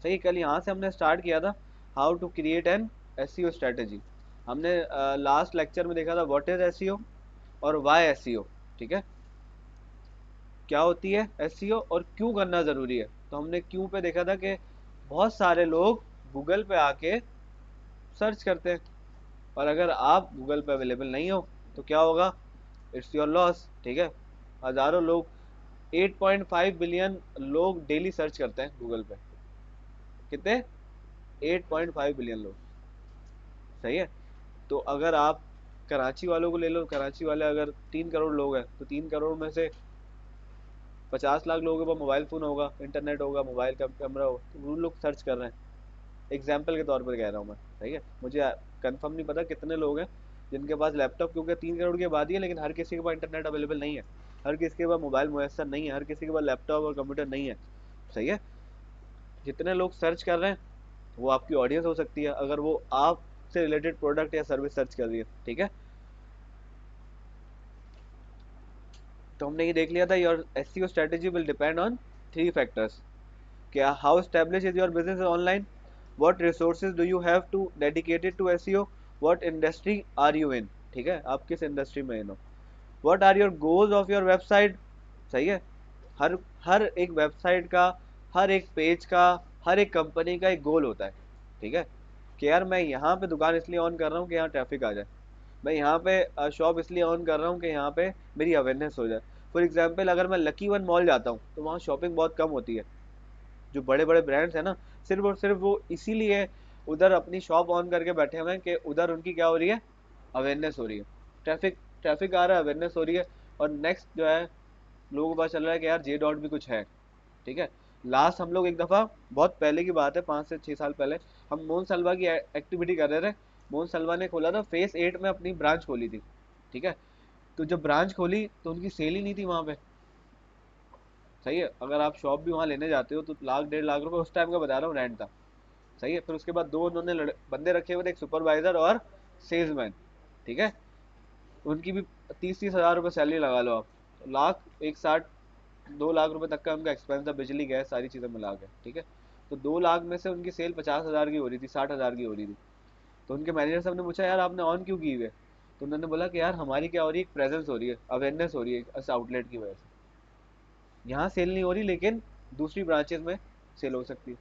सही, कल यहाँ से हमने स्टार्ट किया था how to create an SEO strategy. हमने लास्ट लेक्चर में देखा था व्हाट इज एसईओ और व्हाई एसईओ। ठीक है, क्या होती है एसईओ और क्यों करना ज़रूरी है। तो हमने क्यों पे देखा था कि बहुत सारे लोग गूगल पे आके सर्च करते हैं, और अगर आप गूगल पे अवेलेबल नहीं हो तो क्या होगा, इट्स योर लॉस। ठीक है, हज़ारों लोग 8.5 बिलियन लोग डेली सर्च करते हैं गूगल पे। कितने? 8.5 बिलियन लोग। सही है, तो अगर आप कराची वालों को ले लो, कराची वाले अगर 3 करोड़ लोग हैं तो 3 करोड़ में से 50 लाख लोगों के पास मोबाइल फ़ोन होगा, इंटरनेट होगा, मोबाइल का कैमरा होगा, तो वो लोग सर्च कर रहे हैं। एग्जाम्पल के तौर पर कह रहा हूँ मैं। सही है, मुझे कंफर्म नहीं पता कितने लोग हैं जिनके पास लैपटॉप, क्योंकि 3 करोड़ की आबादी है लेकिन हर किसी के पास इंटरनेट अवेलेबल नहीं है, हर किसी के पास मोबाइल मुयसर नहीं है, हर किसी के पास लैपटॉप और कंप्यूटर नहीं है। सही है, जितने लोग सर्च कर रहे हैं वो आपकी ऑडियंस हो सकती है, अगर वो आपसे रिलेटेड प्रोडक्ट या सर्विस सर्च कर रही है। ठीक है, तो हमने ये देख लिया था your SEO strategy will depend on 3 factors. क्या, how establish is your business online, what resources do you have to dedicated to SEO, what industry are you in. ठीक है, आप किस इंडस्ट्री में इन हो, what are your goals of your website. सही है, हर हर एक वेबसाइट का, हर एक पेज का, हर एक कंपनी का एक गोल होता है। ठीक है, कि यार मैं यहाँ पे दुकान इसलिए ऑन कर रहा हूँ कि यहाँ ट्रैफिक आ जाए, मैं यहाँ पे शॉप इसलिए ऑन कर रहा हूँ कि यहाँ पे मेरी अवेयरनेस हो जाए। फॉर एग्जांपल अगर मैं लकी वन मॉल जाता हूँ तो वहाँ शॉपिंग बहुत कम होती है। जो बड़े बड़े ब्रांड्स हैं ना, सिर्फ और सिर्फ वो इसीलिए उधर अपनी शॉप ऑन करके बैठे हुए हैं कि उधर उनकी क्या हो रही है, अवेयरनेस हो रही है। ट्रैफिक ट्रैफिक आ रहा है, अवेयरनेस हो रही है, और नेक्स्ट जो है लोगों को पता चल रहा है कि यार जे डॉट भी कुछ है। ठीक है, लास्ट हम लोग एक दफ़ा, बहुत पहले की बात है, 5 से 6 साल पहले, हम मोहन सलवा की एक्टिविटी कर रहे थे। मोहन सलवा ने खोला था फेस 8 में अपनी ब्रांच खोली थी। ठीक है, तो जब ब्रांच खोली तो उनकी सेल ही नहीं थी वहाँ पे। सही है, अगर आप शॉप भी वहाँ लेने जाते हो तो 1.5 लाख रुपए उस टाइम का बता रहा हूँ रेंट था। सही है, फिर उसके बाद दो उन्होंने बंदे रखे हुए थे, एक सुपरवाइजर और सेल्समैन। ठीक है, उनकी भी 30-30 हज़ार रुपये सैलरी लगा लो आप, तो लाख एक 2 लाख रुपए तक का उनका एक्सपेंस था, बिजली गैस सारी चीज़ें मिला के। ठीक है, तो 2 लाख में से उनकी सेल 50 हज़ार की हो रही थी, 60 हज़ार की हो रही थी। तो उनके मैनेजर साहब ने पूछा यार आपने ऑन क्यों की हुई है, तो उन्होंने बोला कि यार हमारी क्या हो रही है, एक प्रेजेंस हो रही है, अवेयरनेस हो रही है इस आउटलेट की वजह से। यहाँ सेल नहीं हो रही लेकिन दूसरी ब्रांचेस में सेल हो सकती है।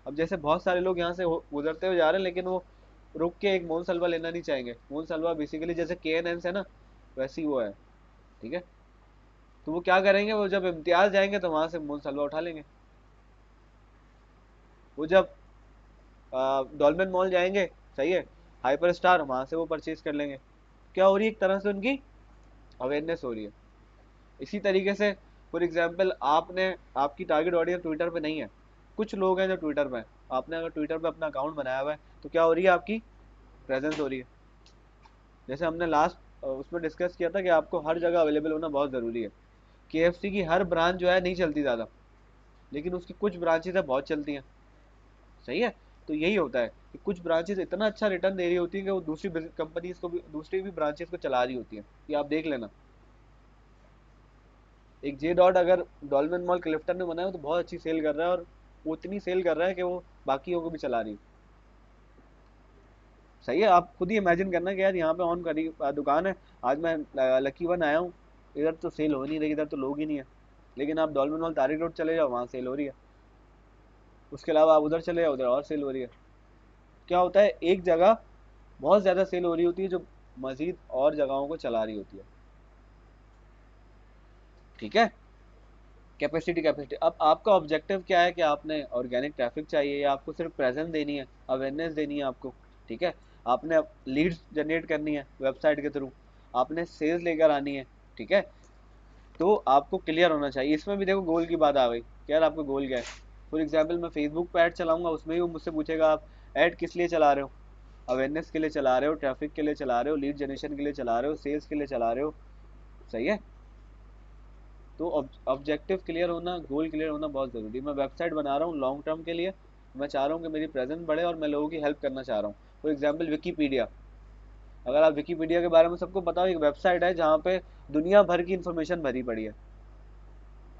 अब जैसे बहुत सारे लोग यहाँ से गुजरते हुए जा रहे हैं लेकिन वो रुक के एक मोहन सलवा लेना नहीं चाहेंगे। मोहन सलवा बेसिकली जैसे के एन एन है ना, वैसी वो है। ठीक है, तो वो क्या करेंगे, वो जब इम्तियाज जाएंगे तो वहां से मोहन सलवा उठा लेंगे। वो जब डॉल्मेन मॉल जाएंगे, सही है, हाइपर स्टार, वहां से वो परचेज कर लेंगे। क्या हो रही है, एक तरह से उनकी अवेयरनेस हो रही है। इसी तरीके से फॉर एग्जाम्पल आपने, आपकी टारगेट ऑडियंस ट्विटर पे नहीं है, कुछ लोग हैं जो ट्विटर पे हैं, आपने अगर ट्विटर पे अपना अकाउंट बनाया हुआ है तो क्या हो रही है, आपकी प्रेजेंस हो रही है। जैसे हमने लास्ट उसमें डिस्कस किया था कि आपको हर जगह अवेलेबल होना बहुत ज़रूरी है। केएफसी की हर ब्रांच जो है नहीं चलती ज़्यादा, लेकिन उसकी कुछ ब्रांचेज है बहुत चलती हैं। सही है, तो यही होता है कि कुछ ब्रांचेज इतना अच्छा रिटर्न दे रही होती है कि वो दूसरी कंपनीज को भी, दूसरी भी ब्रांचेज को चला रही होती है। ये आप देख लेना, एक जे डॉट अगर डॉल्मेन मॉल क्लिफ्टन में बना है तो बहुत अच्छी सेल कर रहा है, और वो इतनी सेल कर रहा है कि वो बाकियों को भी चला रही है। सही है, आप खुद ही इमेजिन करना कि यार यहाँ पे ऑन करी दुकान है, आज मैं लकी वन आया हूँ, इधर तो सेल हो नहीं रही, इधर तो लोग ही नहीं है, लेकिन आप डॉल्मेन मॉल तारिक रोड चले जाओ, वहाँ सेल हो रही है। उसके अलावा आप उधर चले जाओ, उधर और सेल हो रही है। क्या होता है, एक जगह बहुत ज़्यादा सेल हो रही होती है जो मजीद और जगहों को चला रही होती है। ठीक है, कैपेसिटी कैपेसिटी, अब आपका ऑब्जेक्टिव क्या है, कि आपने ऑर्गेनिक ट्रैफिक चाहिए या आपको सिर्फ प्रेजेंस देनी है, अवेयरनेस देनी है आपको। ठीक है, आपने लीड्स जनरेट करनी है वेबसाइट के थ्रू, आपने सेल्स लेकर आनी है। ठीक है, तो आपको क्लियर होना चाहिए। इसमें भी देखो गोल की बात आ गई कि यार आपका गोल क्या है। फॉर एग्जाम्पल मैं फेसबुक पर ऐड चलाऊंगा, उसमें भी वो मुझसे पूछेगा आप ऐड किस लिए चला रहे हो, अवेयरनेस के लिए चला रहे हो, ट्रैफिक के लिए चला रहे हो, लीड जनरेशन के लिए चला रहे हो, सेल्स के लिए चला रहे हो। सही है, तो ऑब्जेक्टिव क्लियर होना, गोल क्लियर होना बहुत ज़रूरी है। मैं वेबसाइट बना रहा हूँ लॉन्ग टर्म के लिए, मैं चाह रहा हूँ कि मेरी प्रेजेंस बढ़े और मैं लोगों की हेल्प करना चाह रहा हूँ। फॉर एग्जाम्पल विकीपीडिया, अगर आप विकीपीडिया के बारे में, सबको पता हो एक वेबसाइट है जहाँ पे दुनिया भर की इंफॉर्मेशन भरी पड़ी है।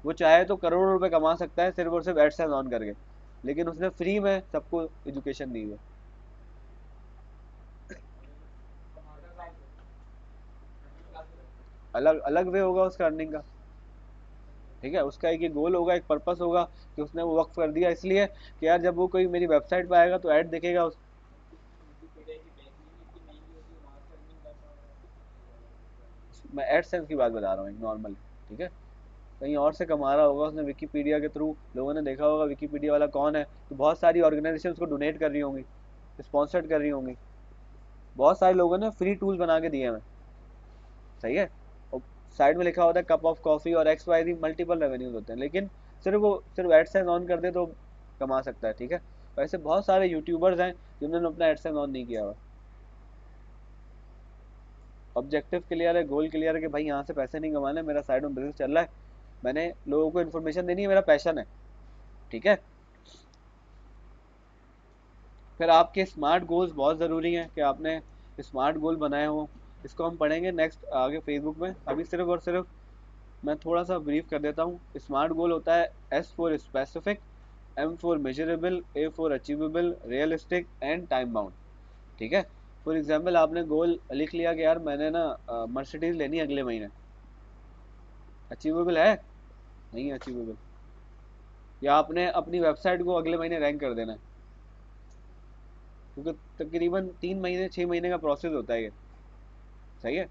वो चाहे तो करोड़ों रुपए कमा सकता है सिर्फ और सिर्फ एडसेंस ऑन करके। लेकिन उसने फ्री में सबको एजुकेशन दी है। अलग अलग वे होगा उसका अर्निंग का। ठीक है, उसका एक ये गोल होगा, एक पर्पस होगा कि उसने वो वक्त कर दिया इसलिए कि यार जब वो कोई मेरी वेबसाइट पे आएगा तो ऐड देखेगा मैं एडसेंस की बात बता रहा हूँ एक नॉर्मल। ठीक है, कहीं और से कमा रहा होगा उसने विकीपीडिया के थ्रू, लोगों ने देखा होगा विकीपीडिया वाला कौन है, तो बहुत सारी ऑर्गेनाइजेशन उसको डोनेट कर रही होंगी, स्पॉन्सर्ड कर रही होंगी, बहुत सारे लोगों ने फ्री टूल बना के दिए हमें। सही है। और साइड में लिखा होता है कप ऑफ कॉफी और एक्स वाई जी, मल्टीपल रेवेन्यूज होते हैं, लेकिन सिर्फ एडसेंस ऑन कर दे तो कमा सकता है। ठीक है, वैसे बहुत सारे यूट्यूबर्स हैं जिन्होंने अपना एडसेंस ऑन नहीं किया हुआ। ऑब्जेक्टिव क्लियर है, गोल क्लियर है कि भाई यहाँ से पैसे नहीं कमाने, मेरा साइड में बिजनेस चल रहा है, मैंने लोगों को इन्फॉर्मेशन देनी है, मेरा पैशन है। ठीक है, फिर आपके स्मार्ट गोल्स बहुत ज़रूरी हैं कि आपने स्मार्ट गोल बनाए हो। इसको हम पढ़ेंगे नेक्स्ट आगे फेसबुक में। अभी सिर्फ और सिर्फ मैं थोड़ा सा ब्रीफ कर देता हूँ। स्मार्ट गोल होता है S for specific, M for measurable, A for achievable, realistic and time bound. ठीक है, फॉर एग्जाम्पल आपने गोल लिख लिया कि यार मैंने ना मर्सिडीज लेनी है अगले महीने, अचीवेबल है? नहीं है अचीवेबल। या आपने अपनी वेबसाइट को अगले महीने रैंक कर देना है, क्योंकि तकरीबन 3 महीने 6 महीने का प्रोसेस होता है ये। सही है,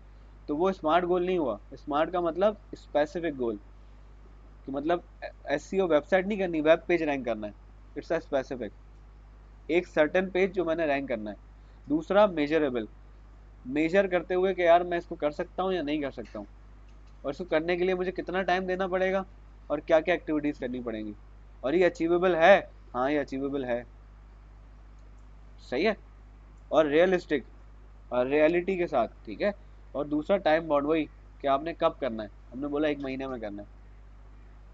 तो वो स्मार्ट गोल नहीं हुआ। स्मार्ट का मतलब स्पेसिफिक गोल, कि मतलब एसईओ वेबसाइट नहीं करनी, वेब पेज रैंक करना है। इट्स अ स्पेसिफिक, एक सर्टेन पेज जो मैंने रैंक करना है। दूसरा मेजरेबल, मेजर करते हुए कि यार मैं इसको कर सकता हूँ या नहीं कर सकता हूँ, और इसको करने के लिए मुझे कितना टाइम देना पड़ेगा और क्या क्या एक्टिविटीज़ करनी पड़ेंगी, और ये अचीवेबल है। हाँ ये अचीवेबल है। सही है। और रियलिस्टिक, और रियलिटी के साथ। ठीक है, और दूसरा टाइम बाउंड, वही कि आपने कब करना है, हमने बोला 1 महीने में करना है।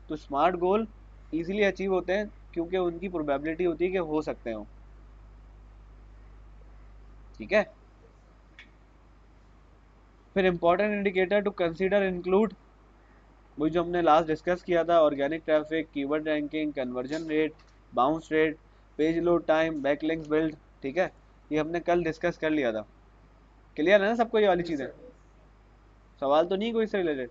तो स्मार्ट गोल इजीली अचीव होते हैं क्योंकि उनकी प्रोबेबिलिटी होती है कि हो सकते हो। ठीक है, फिर important indicator to consider include वही जो हमने लास्ट डिस्कस किया था, organic traffic, keyword ranking, conversion rate, bounce rate, page load time, backlinks build. ठीक है, ये हमने कल डिस्कस कर लिया था। क्लियर है ना सबको ये वाली चीज़ें? सवाल तो नहीं कोई इससे रिलेटेड?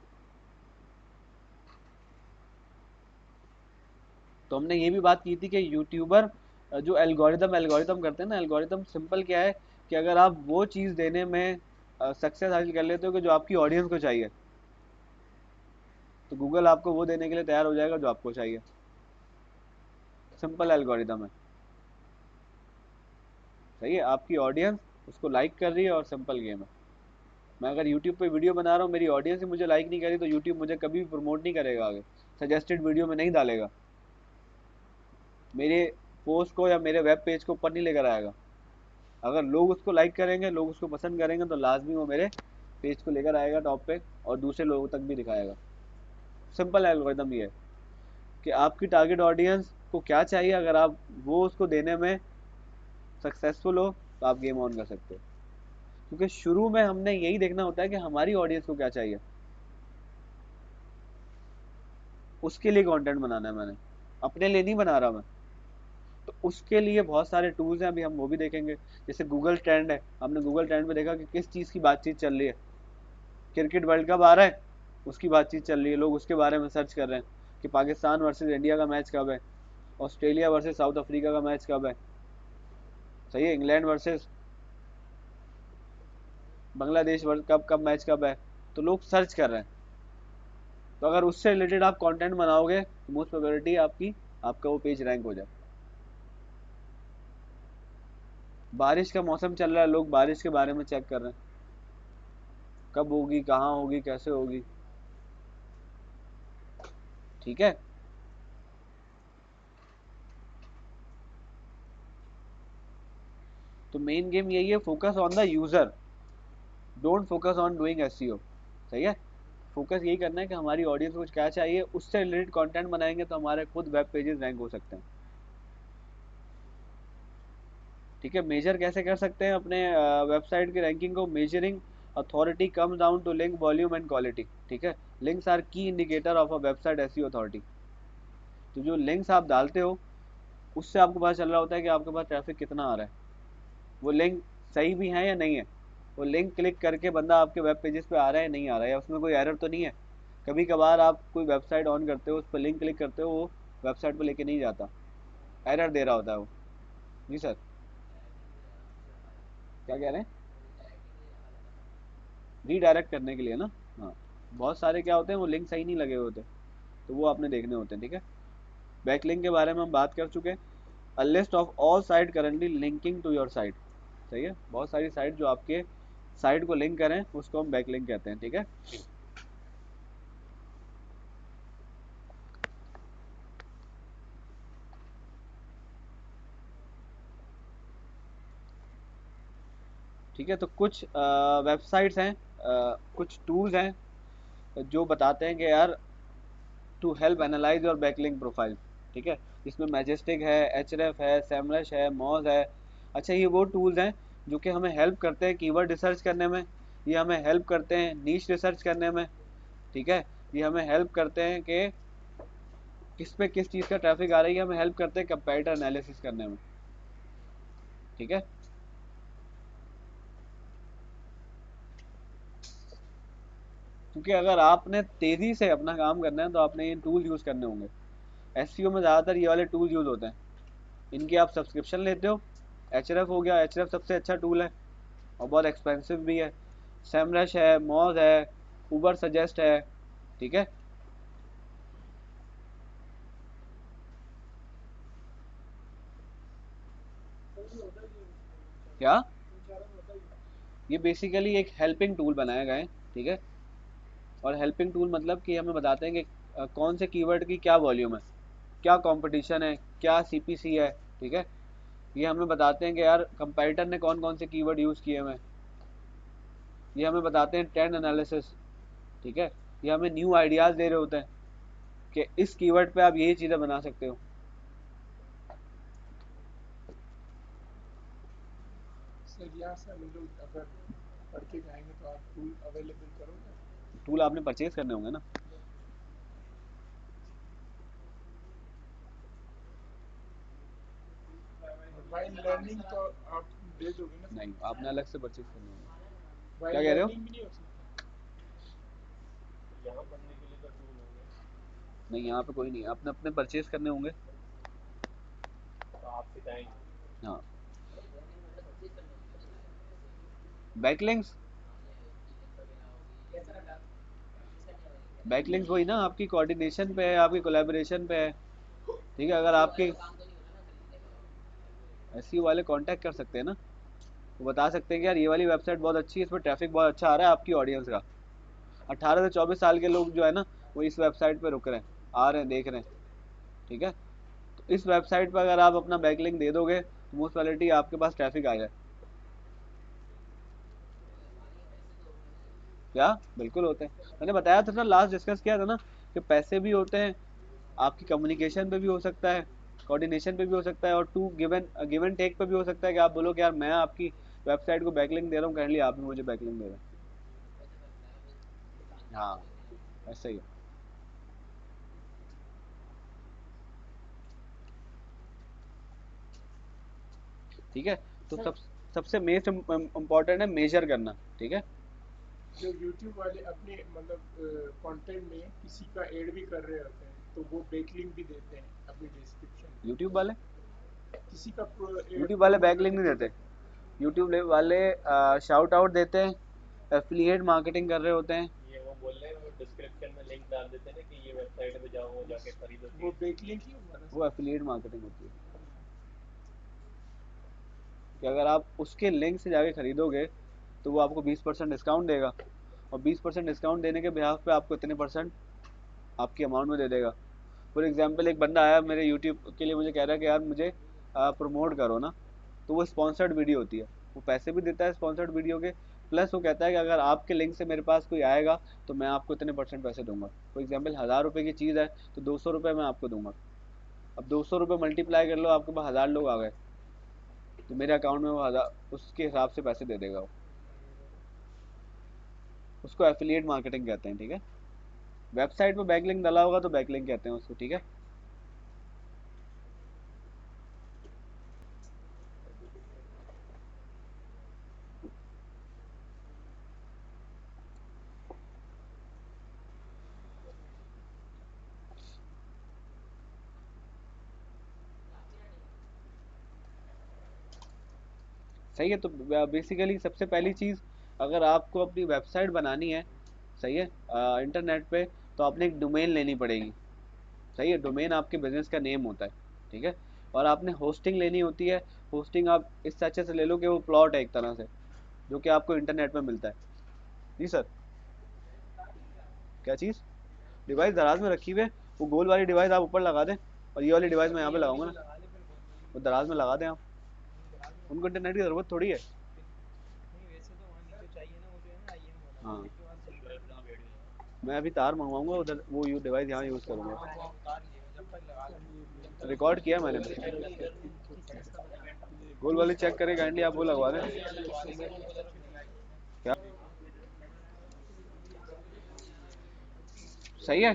तो हमने ये भी बात की थी कि यूट्यूबर जो एल्गोरिदम एल्गोरिदम करते हैं ना, एल्गोरिदम सिंपल क्या है कि अगर आप वो चीज़ देने में सक्सेस हासिल कर लेते हो कि जो आपकी ऑडियंस को चाहिए, तो गूगल आपको वो देने के लिए तैयार हो जाएगा जो आपको चाहिए। सिंपल एल्गोरिदम है। सही है, आपकी ऑडियंस उसको लाइक कर रही है और सिंपल गेम है। मैं अगर यूट्यूब पे वीडियो बना रहा हूँ, मेरी ऑडियंस ही मुझे लाइक नहीं करी, तो यूट्यूब मुझे कभी भी प्रमोट नहीं करेगा आगे, सजेस्टेड वीडियो में नहीं डालेगा, मेरे पोस्ट को या मेरे वेब पेज को ऊपर नहीं लेकर आएगा। अगर लोग उसको लाइक करेंगे, लोग उसको पसंद करेंगे, तो लाजमी वो मेरे पेज को लेकर आएगा टॉप पे और दूसरे लोगों तक भी दिखाएगा। सिंपल एल्गोरिदम ये है कि आपकी टारगेट ऑडियंस को क्या चाहिए, अगर आप वो उसको देने में सक्सेसफुल हो तो आप गेम ऑन कर सकते हो। क्योंकि शुरू में हमने यही देखना होता है कि हमारी ऑडियंस को क्या चाहिए, उसके लिए कंटेंट बनाना है मैंने, अपने लिए नहीं बना रहा मैं। तो उसके लिए बहुत सारे टूल्स हैं, अभी हम वो भी देखेंगे। जैसे गूगल ट्रेंड है, हमने गूगल ट्रेंड पे देखा कि किस चीज़ की बातचीत चल रही है। क्रिकेट वर्ल्ड कप आ रहा है, उसकी बातचीत चल रही है, लोग उसके बारे में सर्च कर रहे हैं कि पाकिस्तान वर्सेस इंडिया का मैच कब है, ऑस्ट्रेलिया वर्सेस साउथ अफ्रीका का मैच कब है। सही है, England versus Bangladesh world cup कब मैच कब है, तो लोग सर्च कर रहे हैं। तो अगर उससे रिलेटेड आप कंटेंट बनाओगे तो मोस्ट प्रोबेबिलिटी आपकी आपका वो पेज रैंक हो जाए। बारिश का मौसम चल रहा है, लोग बारिश के बारे में चेक कर रहे हैं, कब होगी, कहाँ होगी, कैसे होगी। ठीक है, तो मेन गेम यही है, focus on the user, don't focus on doing SEO. सही है, फोकस यही करना है कि हमारी ऑडियंस को क्या चाहिए, उससे रिलेटेड कंटेंट बनाएंगे तो हमारे खुद वेब पेजेस रैंक हो सकते हैं। ठीक है, मेजर कैसे कर सकते हैं अपने वेबसाइट की रैंकिंग को? Measuring authority comes down to link volume and quality. ठीक है, links are key indicator of a website SEO authority. तो जो लिंक्स आप डालते हो उससे आपको पता चल रहा होता है कि आपके पास ट्रैफिक कितना आ रहा है, वो लिंक सही भी है या नहीं है, वो लिंक क्लिक करके बंदा आपके वेब पेजेस पे आ रहा है नहीं आ रहा है, या उसमें कोई एरर तो नहीं है। कभी कभार आप कोई वेबसाइट ऑन करते हो, उस पर लिंक क्लिक करते हो, वो वेबसाइट पे लेके नहीं जाता, एरर दे रहा होता है वो। जी सर, क्या कह रहे हैं? रीडायरेक्ट करने के लिए ना। हाँ, बहुत सारे क्या होते हैं, वो लिंक सही नहीं लगे हुए होते, तो वो आपने देखने होते हैं, ठीक है। बैकलिंक के बारे में हम बात कर चुके हैं। A list of all site currently linking to your site. सही है, बहुत सारी साइट जो आपके साइट को लिंक करें उसको हम बैकलिंक कहते हैं, ठीक है। ठीक है, तो कुछ वेबसाइट्स हैं, कुछ टूल्स हैं जो बताते हैं कि यार to help analyse your backlink profile, ठीक है। इसमें मैजेस्टिक है, एचरेफ है, सेमरश है, मॉज है। अच्छा, ये वो टूल्स हैं जो कि हमें हेल्प करते हैं कीवर्ड रिसर्च करने में, ये हमें हेल्प करते हैं नीश रिसर्च करने में, ठीक है। ये हमें हेल्प करते हैं कि किस पे किस चीज़ का ट्रैफिक आ रही है, हमें हेल्प करते हैं कंपैरेटर एनालिसिस करने में, ठीक है। क्योंकि अगर आपने तेज़ी से अपना काम करना है तो आपने ये टूल यूज़ करने होंगे। एसईओ में ज़्यादातर ये वाले टूल यूज़ होते हैं, इनकी आप सब्सक्रिप्शन लेते हो। एचरएफ हो गया, एचरएफ सबसे अच्छा टूल है और बहुत एक्सपेंसिव भी है। सेमरश है, मॉज है, उबर सजेस्ट है, ठीक है। क्या? ये बेसिकली एक हेल्पिंग टूल बनाया गया है, ठीक है। और हेल्पिंग टूल मतलब कि हमें बताते हैं कि कौन से कीवर्ड की क्या वॉल्यूम है, क्या कंपटीशन है, क्या सीपीसी है, ठीक है। ये हमें बताते हैं कि यार कंपैरेटर ने कौन कौन से कीवर्ड यूज़ किए हैं। ये हमें बताते हैं ट्रेंड एनालिसिस, ठीक है। ये हमें न्यू आइडियाज़ दे रहे होते हैं कि इस कीवर्ड पे आप यही चीज़ें बना सकते हो। सर यहाँ से हम लोग अगर पढ़ के जाएंगे तो आप टूल अवेलेबल करोगे? टूल आपने परचेज करने होंगे ना। वाइल लर्निंग तो आप दे दोगे ना नहीं, सर? आपने अलग से परचेज करने होंगे। क्या वाइल कह रहे हो? लर्निंग भी नहीं हो सकता? यहाँ पढ़ने के लिए तो टूल होंगे। नहीं, यहाँ पे कोई नहीं है, आपने अपने परचेज करने होंगे। तो आप सिखाएंगे? हाँ। बैकलिंक्स, बैकलिंक्स वही ना, आपकी कोऑर्डिनेशन पे है, आपकी कोलैबोरेशन पे है, ठीक है। अगर आपके एसईओ वाले कांटेक्ट कर सकते हैं ना, वो बता सकते हैं कि यार ये वाली वेबसाइट बहुत अच्छी है, इसमें ट्रैफिक बहुत अच्छा आ रहा है आपकी ऑडियंस का। 18 से 24 साल के लोग जो है ना, वो इस वेबसाइट पे रुक रहे हैं, आ रहे हैं, देख रहे हैं, ठीक है। तो इस वेबसाइट पर अगर आप अपना बैकलिंक दे दोगे तो मोस्ट प्रोबेबिलिटी आपके पास ट्रैफिक आएगा। क्या? बिल्कुल होते हैं। मैंने बताया था ना, लास्ट डिस्कस किया था ना, कि पैसे भी होते हैं, आपकी कम्युनिकेशन पे भी हो सकता है, कोऑर्डिनेशन पे भी हो सकता है, और टू गिवन गिवन टेक पे भी हो सकता है कि आप बोलो कि यार मैं आपकी वेबसाइट को बैकलिंक दे रहा हूँ, काइंडली आप भी मुझे बैकलिंक दे रहे हैं। हाँ, ऐसा ही है, ठीक है। तो सर सबसे मेस्ट इम्पॉर्टेंट है मेजर करना, ठीक है। जो यूट्यूब वाले अपने मतलब कंटेंट में किसी का ऐड भी कर रहे होते हैं तो वो बैकलिंक भी देते हैं अपनी डिस्क्रिप्शन में। यूट्यूब वाले, किसी का ऐड यूट्यूब वाले प्रमोट बैकलिंक करते नहीं हैं तो। देते। यूट्यूब वाले शाउट आउट देते हैं, एफिलिएट मार्केटिंग कर रहे होते हैं। ये वो बोल रहे हैं, वो डिस्क्रिप्शन में लिंक डाल देते हैं ना कि ये वेबसाइट पे जाओ, वो जाके खरीदो वो चीज। बैकलिंक ही हुआ ना वो सर? एफिलिएट मार्केटिंग होती है, कि अगर आप उसके लिंक से जाके खरीदोगे तो वो आपको 20% डिस्काउंट देगा, और 20% डिस्काउंट देने के बिहाफ पे आपको इतने परसेंट आपकी अमाउंट में दे देगा। फॉर एग्जांपल, एक बंदा आया मेरे यूट्यूब के लिए, मुझे कह रहा है कि यार मुझे प्रमोट करो ना, तो वो स्पॉन्सर्ड वीडियो होती है, वो पैसे भी देता है स्पॉन्सर्ड वीडियो के, प्लस वो कहता है कि अगर आपके लिंक से मेरे पास कोई आएगा तो मैं आपको इतने परसेंट पैसे दूंगा। फॉर एग्जाम्पल, 1000 रुपये की चीज़ है तो 200 रुपये मैं आपको दूंगा। अब 200 रुपये मल्टीप्लाई कर लो, आपके पास 1000 लोग आ गए, तो मेरे अकाउंट में वो 1000 उसके हिसाब से पैसे दे देगा वो। उसको एफिलिएट मार्केटिंग कहते हैं, ठीक है। वेबसाइट पे बैकलिंक डाला होगा तो बैकलिंक कहते हैं उसको, ठीक है। सही है। तो बेसिकली सबसे पहली चीज़, अगर आपको अपनी वेबसाइट बनानी है, सही है, इंटरनेट पे, तो आपने एक डोमेन लेनी पड़ेगी। सही है, डोमेन आपके बिजनेस का नेम होता है, ठीक है। और आपने होस्टिंग लेनी होती है। होस्टिंग आप इस अच्छे से ले लो कि वो प्लॉट है एक तरह से, जो कि आपको इंटरनेट पे मिलता है। जी सर। क्या चीज़? डिवाइस दराज में रखी हुई है। वो गोल वाली डिवाइस आप ऊपर लगा दें, और ये वाली डिवाइस मैं यहाँ पे लगाऊंगा ना, वो दराज में लगा दें आप। उनको इंटरनेट की ज़रूरत थोड़ी है। हाँ, मैं अभी तार मंगवाऊंगा उधर, वो यू डिवाइस यहाँ यूज़ करूँगा। रिकॉर्ड किया मैंने बस। गोल वाली चेक करें काइंडली, आप वो लगवा दें। क्या? सही है।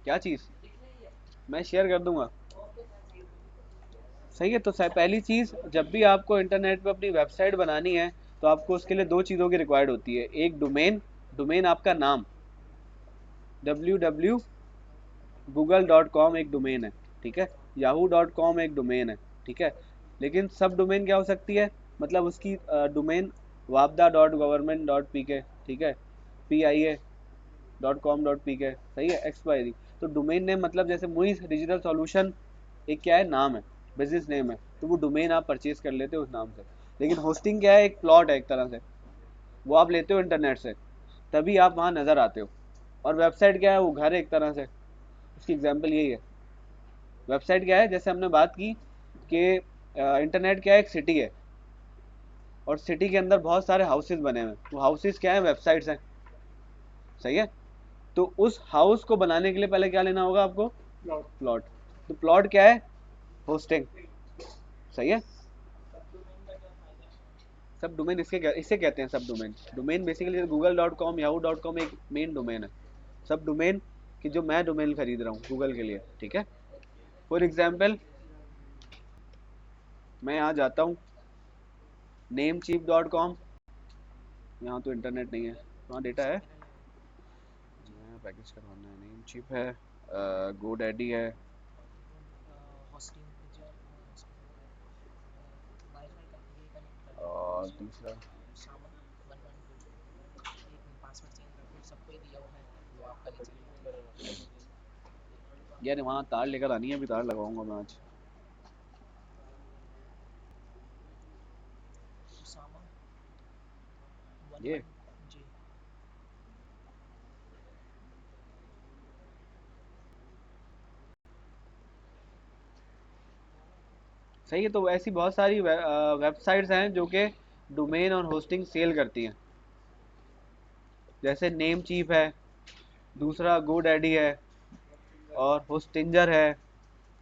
क्या चीज़? मैं शेयर कर दूंगा। सही है। तो पहली चीज़, जब भी आपको इंटरनेट पे अपनी वेबसाइट बनानी है, तो आपको उसके लिए दो चीज़ों की रिक्वायर्ड होती है। एक डोमेन, डोमेन आपका नाम, www.google.com एक डोमेन है, ठीक है। yahoo.com एक डोमेन है, ठीक है। लेकिन सब डोमेन क्या हो सकती है, मतलब उसकी डोमेन wabda.government.pk, ठीक है, pia.com.pk, सही है, एक्सपायरी। तो डोमेन नेम मतलब जैसे मुइज डिजिटल सॉल्यूशन, एक क्या है, नाम है, बिजनेस नेम है, तो वो डोमेन आप परचेज कर लेते हो उस नाम से। लेकिन होस्टिंग क्या है, एक प्लॉट है एक तरह से, वो आप लेते हो इंटरनेट से, तभी आप वहाँ नज़र आते हो। और वेबसाइट क्या है, वो घर है एक तरह से, उसकी एग्जाम्पल यही है। वेबसाइट क्या है, जैसे हमने बात की कि इंटरनेट क्या है, एक सिटी है, और सिटी के अंदर बहुत सारे हाउसेज बने हुए हैं, वो हाउसेज क्या है, वेबसाइट्स हैं। सही है। तो उस हाउस को बनाने के लिए पहले क्या लेना होगा आपको, प्लॉट। प्लॉट। तो प्लॉट क्या है, होस्टिंग। सही है। सब डोमेन इसे कहते हैं सब domain. Domain basically google.com yahoo.com एक मेन डोमेन है। सब डोमेन कि जो मैं डोमेन खरीद रहा हूँ गूगल के लिए, ठीक है। फॉर एग्जाम्पल, मैं यहाँ जाता हूँ namecheap.com, यहाँ तो इंटरनेट नहीं है, वहाँ डेटा है, मैं पैकेज करवाना है, नेम चिप है, गो डैडी है, और तीसरा, यार वहाँ तार लेकर आनी है, अभी तार लगाऊंगा मैं आज। ये सही है। तो ऐसी बहुत सारी वेबसाइट्स हैं जो कि डोमेन और होस्टिंग सेल करती हैं, जैसे नेम चीप है, दूसरा गो डैडी है, और होस्टिंजर है।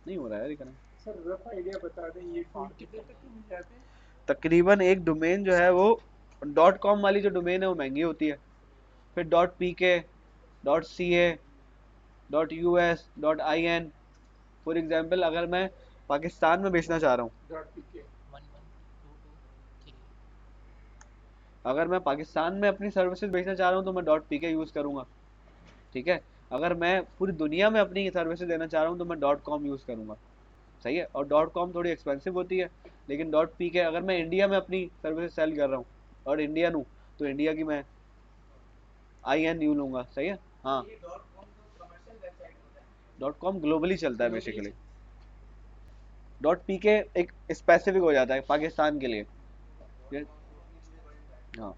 नहीं हो रहा है यार ये कनेक्ट। सर रफ आइडिया बता दें, ये टूल कितने तक के मिल जाते हैं? तकरीबन एक डोमेन जो है वो, डॉट कॉम वाली जो डोमेन है वो महंगी होती है, फिर dot P K, dot C A, dot U S, dot I N. For example, अगर मैं पाकिस्तान में बेचना चाह रहा हूँ, डॉट पीके। अगर मैं पाकिस्तान में अपनी सर्विसेज बेचना चाह रहा हूँ तो मैं डॉट पी के यूज़ करूँगा, ठीक है। अगर मैं पूरी दुनिया में अपनी सर्विसेज देना चाह रहा हूँ तो मैं डॉट कॉम यूज़ करूँगा, सही है। और डॉट कॉम थोड़ी एक्सपेंसिव होती है, लेकिन डॉट पी के अगर मैं इंडिया में अपनी सर्विसेज सेल कर रहा हूँ और इंडियन हूँ, तो इंडिया की मैं आई एन यू लूँगा, सही है। हाँ, डॉट कॉम ग्लोबली चलता है बेसिकली, डॉट पी के एक स्पेसिफिक हो जाता है पाकिस्तान के लिए। हाँ,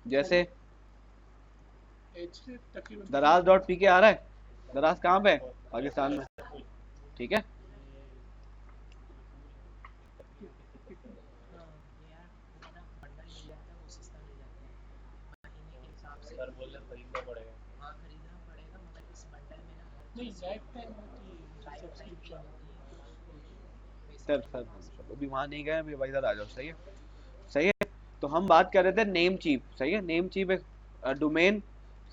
सर जैसे एच तकरीबन कितने दराज का डॉट मिलता पी के आ रहा है, दराज कहाँ पे है, पाकिस्तान में, ठीक है। है? कितने? नहीं, लाइफ टाइम होती है जो सब्सक्रिप्शन होती सर अभी वहाँ नहीं गए, अभी भाई इधर आ जाओ, सही है। सही है। तो हम बात कर रहे थे नेम चीप, सही है। नेम चीप एक डोमेन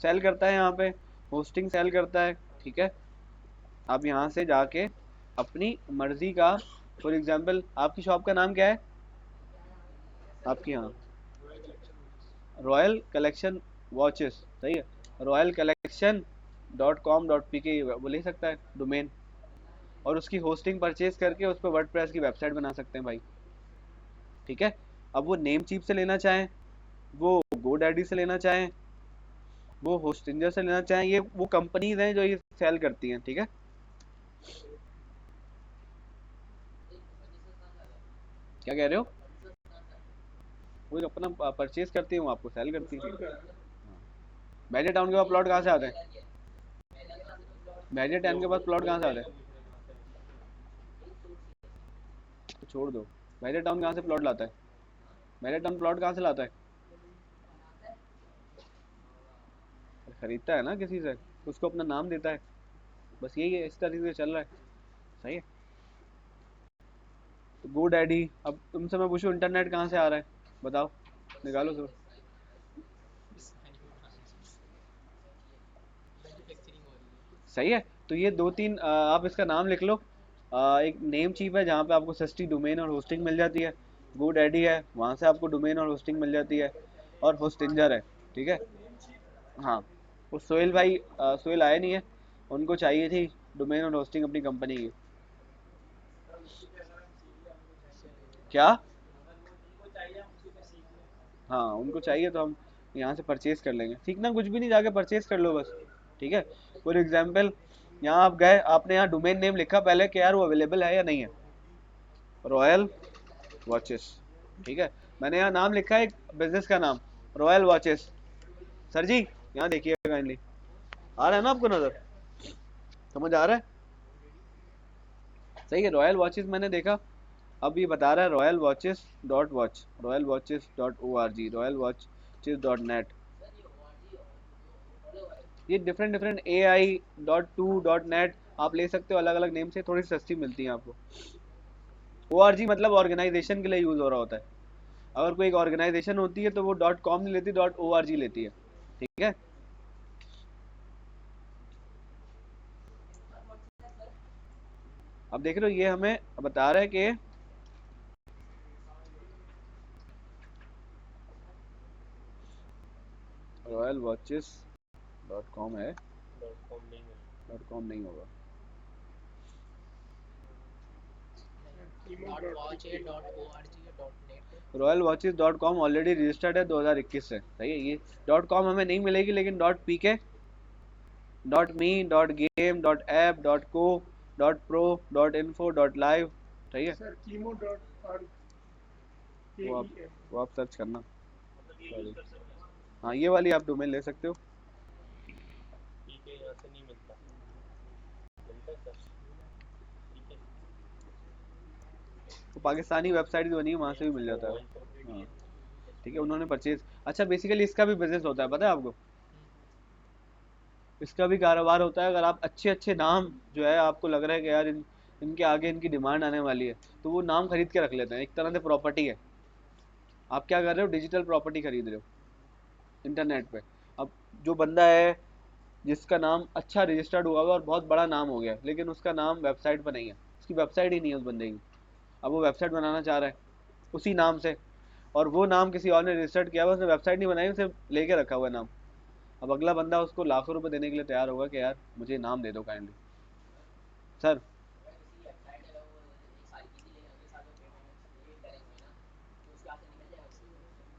सेल करता है यहाँ पे, होस्टिंग सेल करता है, ठीक है। आप यहाँ से जाके अपनी मर्जी का, फॉर एग्जांपल आपकी शॉप का नाम क्या है, आपकी यहाँ है। रॉयल कलेक्शन होती रॉयल कलेक्शन वॉचेस, सही है। रॉयल कलेक्शन .com.pk वो ले सकता है डोमेन, और उसकी होस्टिंग परचेज करके उस पर वर्डप्रेस की वेबसाइट बना सकते हैं भाई। ठीक है, अब वो नेम चीप से लेना चाहें, वो गोडैडी से लेना चाहें, वो होस्टिंजर से लेना चाहें, ये वो कंपनीज हैं जो ये सेल करती हैं। ठीक है, क्या कह रहे हो? वो अपना परचेज करती हूँ, आपको सेल करती उसको हूँ। क्या मेजर टाउन के बाद प्लॉट कहाँ से आते हैं? मेजर टाउन के बाद प्लॉट कहाँ से आते हैं? तो छोड़ दो, मेजर टाउन कहाँ से प्लॉट लाता है? मेजर टाउन प्लॉट कहाँ से लाता है? खरीदता है ना किसी से, उसको अपना नाम देता है, बस यही है, इस तरीके से चल रहा है। सही है। तो गो डैडी, अब तुमसे मैं पूछूं इंटरनेट कहाँ से आ रहा है, बताओ, निकालो सर। सही है। तो ये दो तीन आप इसका नाम लिख लो। एक नेम चीप है जहाँ पे आपको सस्ती डोमेन और होस्टिंग मिल जाती है, गो डैडी है वहाँ से आपको डोमेन और होस्टिंग मिल जाती है, और होस्टिंजर है। ठीक है। हाँ, वो सोहेल भाई, सोहेल आए नहीं है, उनको चाहिए थी डोमेन और होस्टिंग अपनी कंपनी की। क्या? हाँ, उनको चाहिए तो हम यहाँ से परचेज कर लेंगे, सीखना कुछ भी नहीं, जाके परचेज कर लो बस। ठीक है। फॉर एग्जाम्पल, यहाँ आप गए, आपने यहाँ डोमेन नेम लिखा पहले कि यार वो अवेलेबल है या नहीं है, रॉयल वॉचेस। ठीक है, मैंने यहाँ नाम लिखा है एक बिजनेस का नाम, रॉयल वॉचेस। सर जी यहाँ देखिए काइंडली, आ रहा है ना आपको नजर, समझ आ रहा है? सही है, रॉयल वॉचेस मैंने देखा, अब ये बता रहा है royal watches dot watch, royal watches dot O R G, royal watches dot net. ये different different A I .2 .net आप ले सकते हो, अलग अलग नेम से, थोड़ी सस्ती मिलती है आपको। ओ आर जी मतलब ऑर्गेनाइजेशन के लिए यूज हो रहा होता है, अगर कोई एक ऑर्गेनाइजेशन होती है तो वो .com नहीं लेती, .org लेती है। ठीक है। अब देख रहे हो ये हमें बता रहा है कि रॉयल वॉचेस .com है, .com नहीं होगा। Royal watches .com already registered है 2021 से। सही है, ये .com हमें नहीं मिलेगी, लेकिन .pk .me .game .app .co .pro .info .live। सही है। सर कीमो डॉट और के वो आप ई एम वो आप सर्च करना। सॉरी, हाँ ये वाली आप डोमेन ले सकते हो। वो पाकिस्तानी वेबसाइट भी बनी है, वहाँ से भी मिल जाता है। हाँ, ठीक है, उन्होंने परचेज। अच्छा, बेसिकली इसका भी बिजनेस होता है, पता है आपको? इसका भी कारोबार होता है, अगर आप अच्छे अच्छे नाम जो है आपको लग रहा है कि यार इनके आगे इनकी डिमांड आने वाली है, तो वो नाम खरीद के रख लेते हैं, एक तरह से प्रॉपर्टी है। आप क्या कर रहे हो, डिजिटल प्रॉपर्टी खरीद रहे हो इंटरनेट पे। अब जो बंदा है जिसका नाम अच्छा रजिस्टर्ड हुआ हुआ और बहुत बड़ा नाम हो गया, लेकिन उसका नाम वेबसाइट पर नहीं है, उसकी वेबसाइट ही नहीं है उस बंदे की, अब वो वेबसाइट बनाना चाह रहा है उसी नाम से, और वो नाम किसी और ने रजिस्टर्ड किया हुआ, उसने वेबसाइट नहीं बनाई, उसे लेके रखा हुआ है नाम। अब अगला बंदा उसको लाखों रुपए देने के लिए तैयार होगा कि यार मुझे नाम दे दो काइंडली। सर,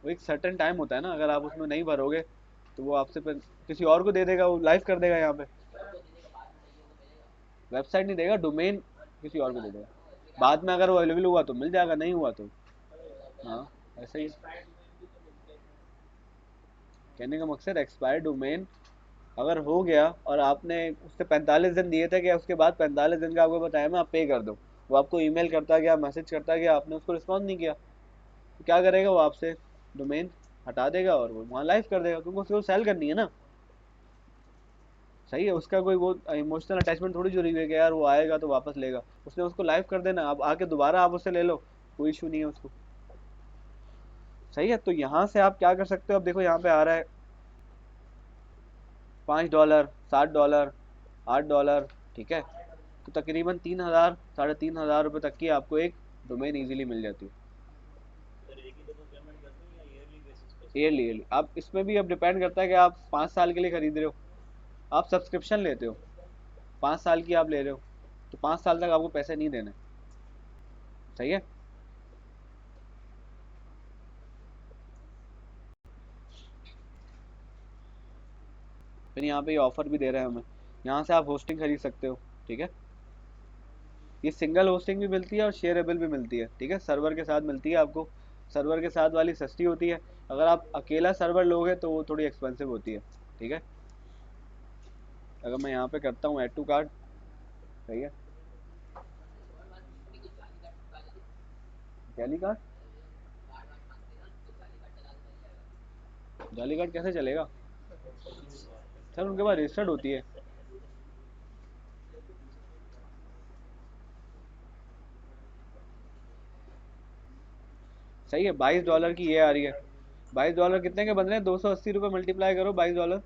वो एक सर्टेन टाइम होता है ना, अगर आप उसमें नहीं भरोगे तो वो आपसे फिर किसी और को दे देगा, वो लाइव कर देगा यहाँ पे। वेबसाइट नहीं देगा, डोमेन किसी और को दे देगा, बाद में अगर वो अवेलेबल हुआ तो मिल जाएगा, नहीं हुआ तो हाँ, ऐसे ही। कहने का मकसद एक्सपायर्ड डोमेन अगर हो गया और आपने उससे 45 दिन दिए थे कि उसके बाद 45 दिन का आपको बताया मैं, आप पे कर दो, वो आपको ईमेल करता गया, मैसेज करता गया, आपने उसको रिस्पॉन्स नहीं किया, तो क्या करेगा वो आपसे डोमेन हटा देगा और वो वहाँ लाइव कर देगा, क्योंकि उसको सेल करनी है ना। सही है, उसका कोई वो इमोशनल अटैचमेंट थोड़ी जुड़ी हुई है कि यार वो आएगा तो वापस लेगा, उसने उसको लाइव कर देना, अब आके दोबारा आप उससे ले लो, कोई इशू नहीं है उसको। सही है, तो यहाँ से आप क्या कर सकते हो, अब देखो यहाँ पे आ रहा है $5, $7, $8। ठीक है, तो तकरीबन 3,000 3,500 रुपये तक की आपको एक डोमेन इजीली मिल जाती है। Yearly yearly. आप इसमें भी अब डिपेंड करता है कि आप 5 साल के लिए खरीद रहे हो, आप सब्सक्रिप्शन लेते हो, 5 साल की आप ले रहे हो, तो 5 साल तक आपको पैसे नहीं देने। सही है। फिर यहाँ पे ये ऑफर भी दे रहे हैं हमें, यहाँ से आप होस्टिंग खरीद सकते हो। ठीक है, ये सिंगल होस्टिंग भी मिलती है और शेयरेबल भी मिलती है। ठीक है, सर्वर के साथ मिलती है आपको। सर्वर के साथ वाली सस्ती होती है, अगर आप अकेला सर्वर लोगे तो वो थोड़ी एक्सपेंसिव होती है। ठीक है, अगर मैं यहाँ पे करता हूँ ऐड टू कार्ट। सही है, जाली कार्ड, जाली कार्ड कैसे चलेगा सर, उनके पास रजिस्टर्ड होती है। सही है, $22 की ये आ रही है। $22 कितने के बन रहे हैं, 280 रुपये मल्टीप्लाई करो, $22,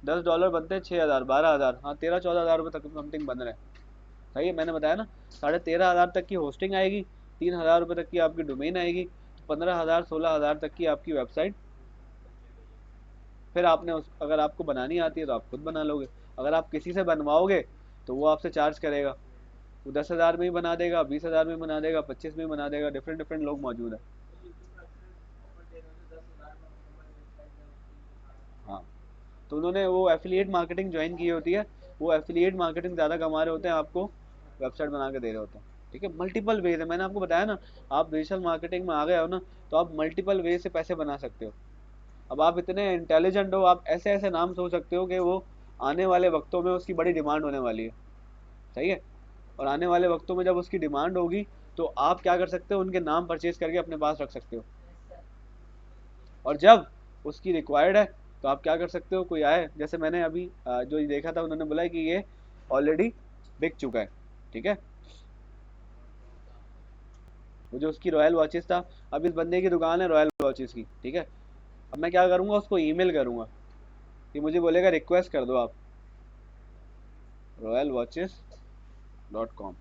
$10 बनते हैं 6,000, 12,000, हाँ 13-14 हज़ार रुपये तक समथिंग बन रहे हैं। सही है, मैंने बताया ना, 13,500 तक की होस्टिंग आएगी, 3,000 रुपये तक की आपकी डोमेन आएगी, तो 15,000 16,000 तक की आपकी वेबसाइट। फिर आपने उस, अगर आपको बनानी आती है तो आप खुद बना लोगे, अगर आप किसी से बनवाओगे तो वो आपसे चार्ज करेगा। वो 10,000 में ही बना देगा, 20,000 में बना देगा, 25 में बना देगा, डिफरेंट डिफरेंट लोग मौजूद हैं। हाँ, तो उन्होंने वो एफिलिएट मार्केटिंग ज्वाइन की होती है, वो एफिलिएट मार्केटिंग ज़्यादा कमा रहे होते हैं, आपको वेबसाइट बना के दे रहे होते हैं। ठीक है, मल्टीपल वेज है, मैंने आपको बताया ना, आप डिजिटल मार्केटिंग में आ गए हो ना, तो आप मल्टीपल वे से पैसे बना सकते हो। अब आप इतने इंटेलिजेंट हो, आप ऐसे ऐसे नाम सोच सकते हो कि वो आने वाले वक्तों में उसकी बड़ी डिमांड होने वाली है। सही है, और आने वाले वक्तों में जब उसकी डिमांड होगी तो आप क्या कर सकते हो, उनके नाम परचेज करके अपने पास रख सकते हो। और जब उसकी रिक्वायर्ड है तो आप क्या कर सकते हो, कोई आए, जैसे मैंने अभी जो ये देखा था, उन्होंने बोला कि ये ऑलरेडी बिक चुका है। ठीक है, वो जो उसकी रॉयल वॉचेस था, अब इस बंदे की दुकान है रॉयल वॉचेस की। ठीक है, अब मैं क्या करूँगा, उसको ईमेल करूँगा, कि मुझे बोलेगा रिक्वेस्ट कर दो आप royalwatches.com।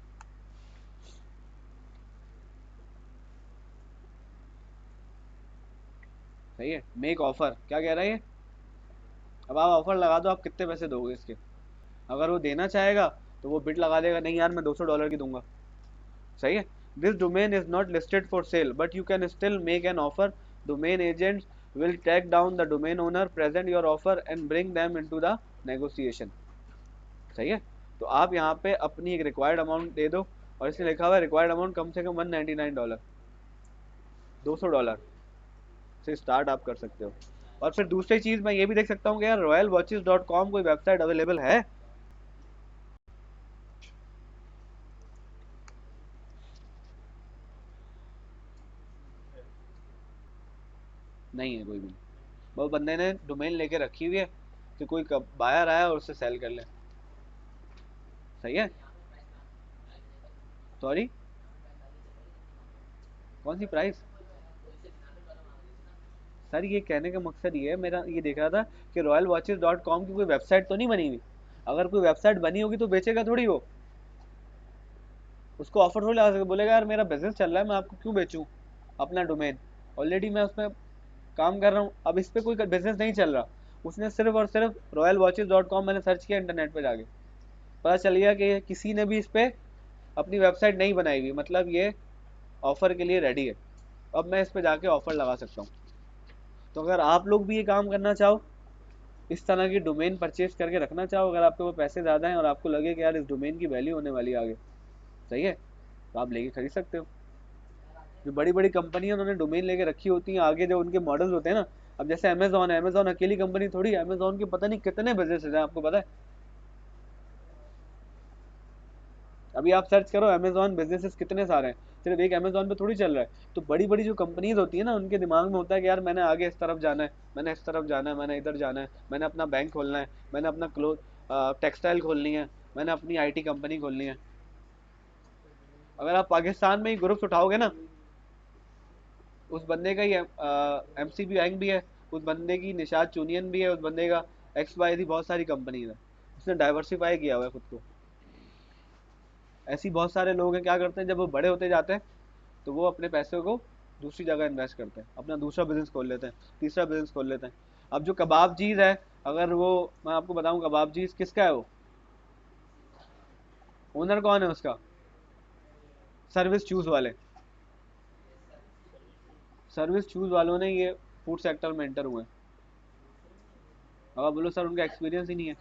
सही है, मेक ऑफर, क्या कह रहा है ये, अब आप ऑफर लगा दो, आप कितने पैसे दोगे इसके। अगर वो देना चाहेगा तो वो बिट लगा देगा, नहीं यार मैं $200 की दूंगा। सही है, this domain is not listed for sale but you can still make an offer, domain agents will track down the domain owner, present your offer and bring them into the negotiation। सही है, तो आप यहाँ पे अपनी एक required amount दे दो, और इसमें लिखा हुआ है रिक्वायर्ड अमाउंट कम से कम $199, $200 से स्टार्ट आप कर सकते हो। और फिर दूसरी चीज़ मैं ये भी देख सकता हूँ कि यार royalwatches.com कोई वेबसाइट अवेलेबल है। नहीं है कोई भी, वो बंदे ने डोमेन लेके रखी हुई है कि कोई बायर आया और उससे सेल कर ले। सही है, सॉरी, कौन सी प्राइस। सर ये कहने का मकसद ये है, मेरा ये देख रहा था कि royalwatches.com की कोई वेबसाइट तो नहीं बनी हुई, अगर कोई वेबसाइट बनी होगी तो बेचेगा थोड़ी वो, उसको ऑफर थोड़ी लगा सके, बोलेगा यार मेरा बिजनेस चल रहा है, मैं आपको क्यों बेचूं अपना डोमेन, ऑलरेडी मैं उसमें काम कर रहा हूँ, अब इस पर कोई बिजनेस नहीं चल रहा। उसने सिर्फ और सिर्फ royalwatches.com मैंने सर्च किया इंटरनेट पे जाके, पता चल गया कि किसी ने भी इस पर अपनी वेबसाइट नहीं बनाई हुई, मतलब ये ऑफर के लिए रेडी है। अब मैं इस पे जाके ऑफर लगा सकता हूँ। तो अगर आप लोग भी ये काम करना चाहो, इस तरह की डोमेन परचेज करके रखना चाहो, अगर आपके पास पैसे ज़्यादा हैं और आपको लगे कि यार इस डोमेन की वैल्यू होने वाली है आगे, सही है, तो आप लेके खरीद सकते हो। जो बड़ी बड़ी कंपनी है उन्होंने डोमेन लेके रखी होती हैं, आगे जो उनके मॉडल्स होते हैं ना, अब जैसे अमेजोन है, अमेजोन अकेली कंपनी थोड़ी है, अमेजोन के पता नहीं कितने बिजनेस हैं, आपको पता है। अभी आप सर्च करो अमेजोन बिजनेसेस कितने सारे हैं, सिर्फ एक अमेजोन पे थोड़ी चल रहा है। तो बड़ी बड़ी जो कंपनीज होती है ना, उनके दिमाग में होता है कि यार मैंने आगे इस तरफ जाना है, मैंने इस तरफ जाना है, मैंने इधर जाना है, मैंने अपना बैंक खोलना है, मैंने अपना क्लोथ टेक्सटाइल खोलनी है, मैंने अपनी आईटी कंपनी खोलनी है। अगर आप पाकिस्तान में ही ग्रुप्स उठाओगे ना, उस बंदे का ही एमसीबी बैंक भी है, उस बंदे की निशात चूनियन भी है, उस बंदे का एक्स वाई जी बहुत सारी कंपनीज है, उसने डाइवर्सिफाई किया हुआ है खुद को। ऐसी बहुत सारे लोग हैं, क्या करते हैं जब वो बड़े होते जाते हैं तो वो अपने पैसे को दूसरी जगह इन्वेस्ट करते हैं, अपना दूसरा बिजनेस खोल लेते हैं, तीसरा बिजनेस खोल लेते हैं। अब जो कबाबचीज है, अगर वो, मैं आपको बताऊं कबाबचीज किसका है, वो ओनर कौन है उसका? सर्विस चूज वाले, सर्विस चूज वालों ने ये फूड सेक्टर में एंटर हुए हैं। अब आप बोलो सर उनका एक्सपीरियंस ही नहीं है।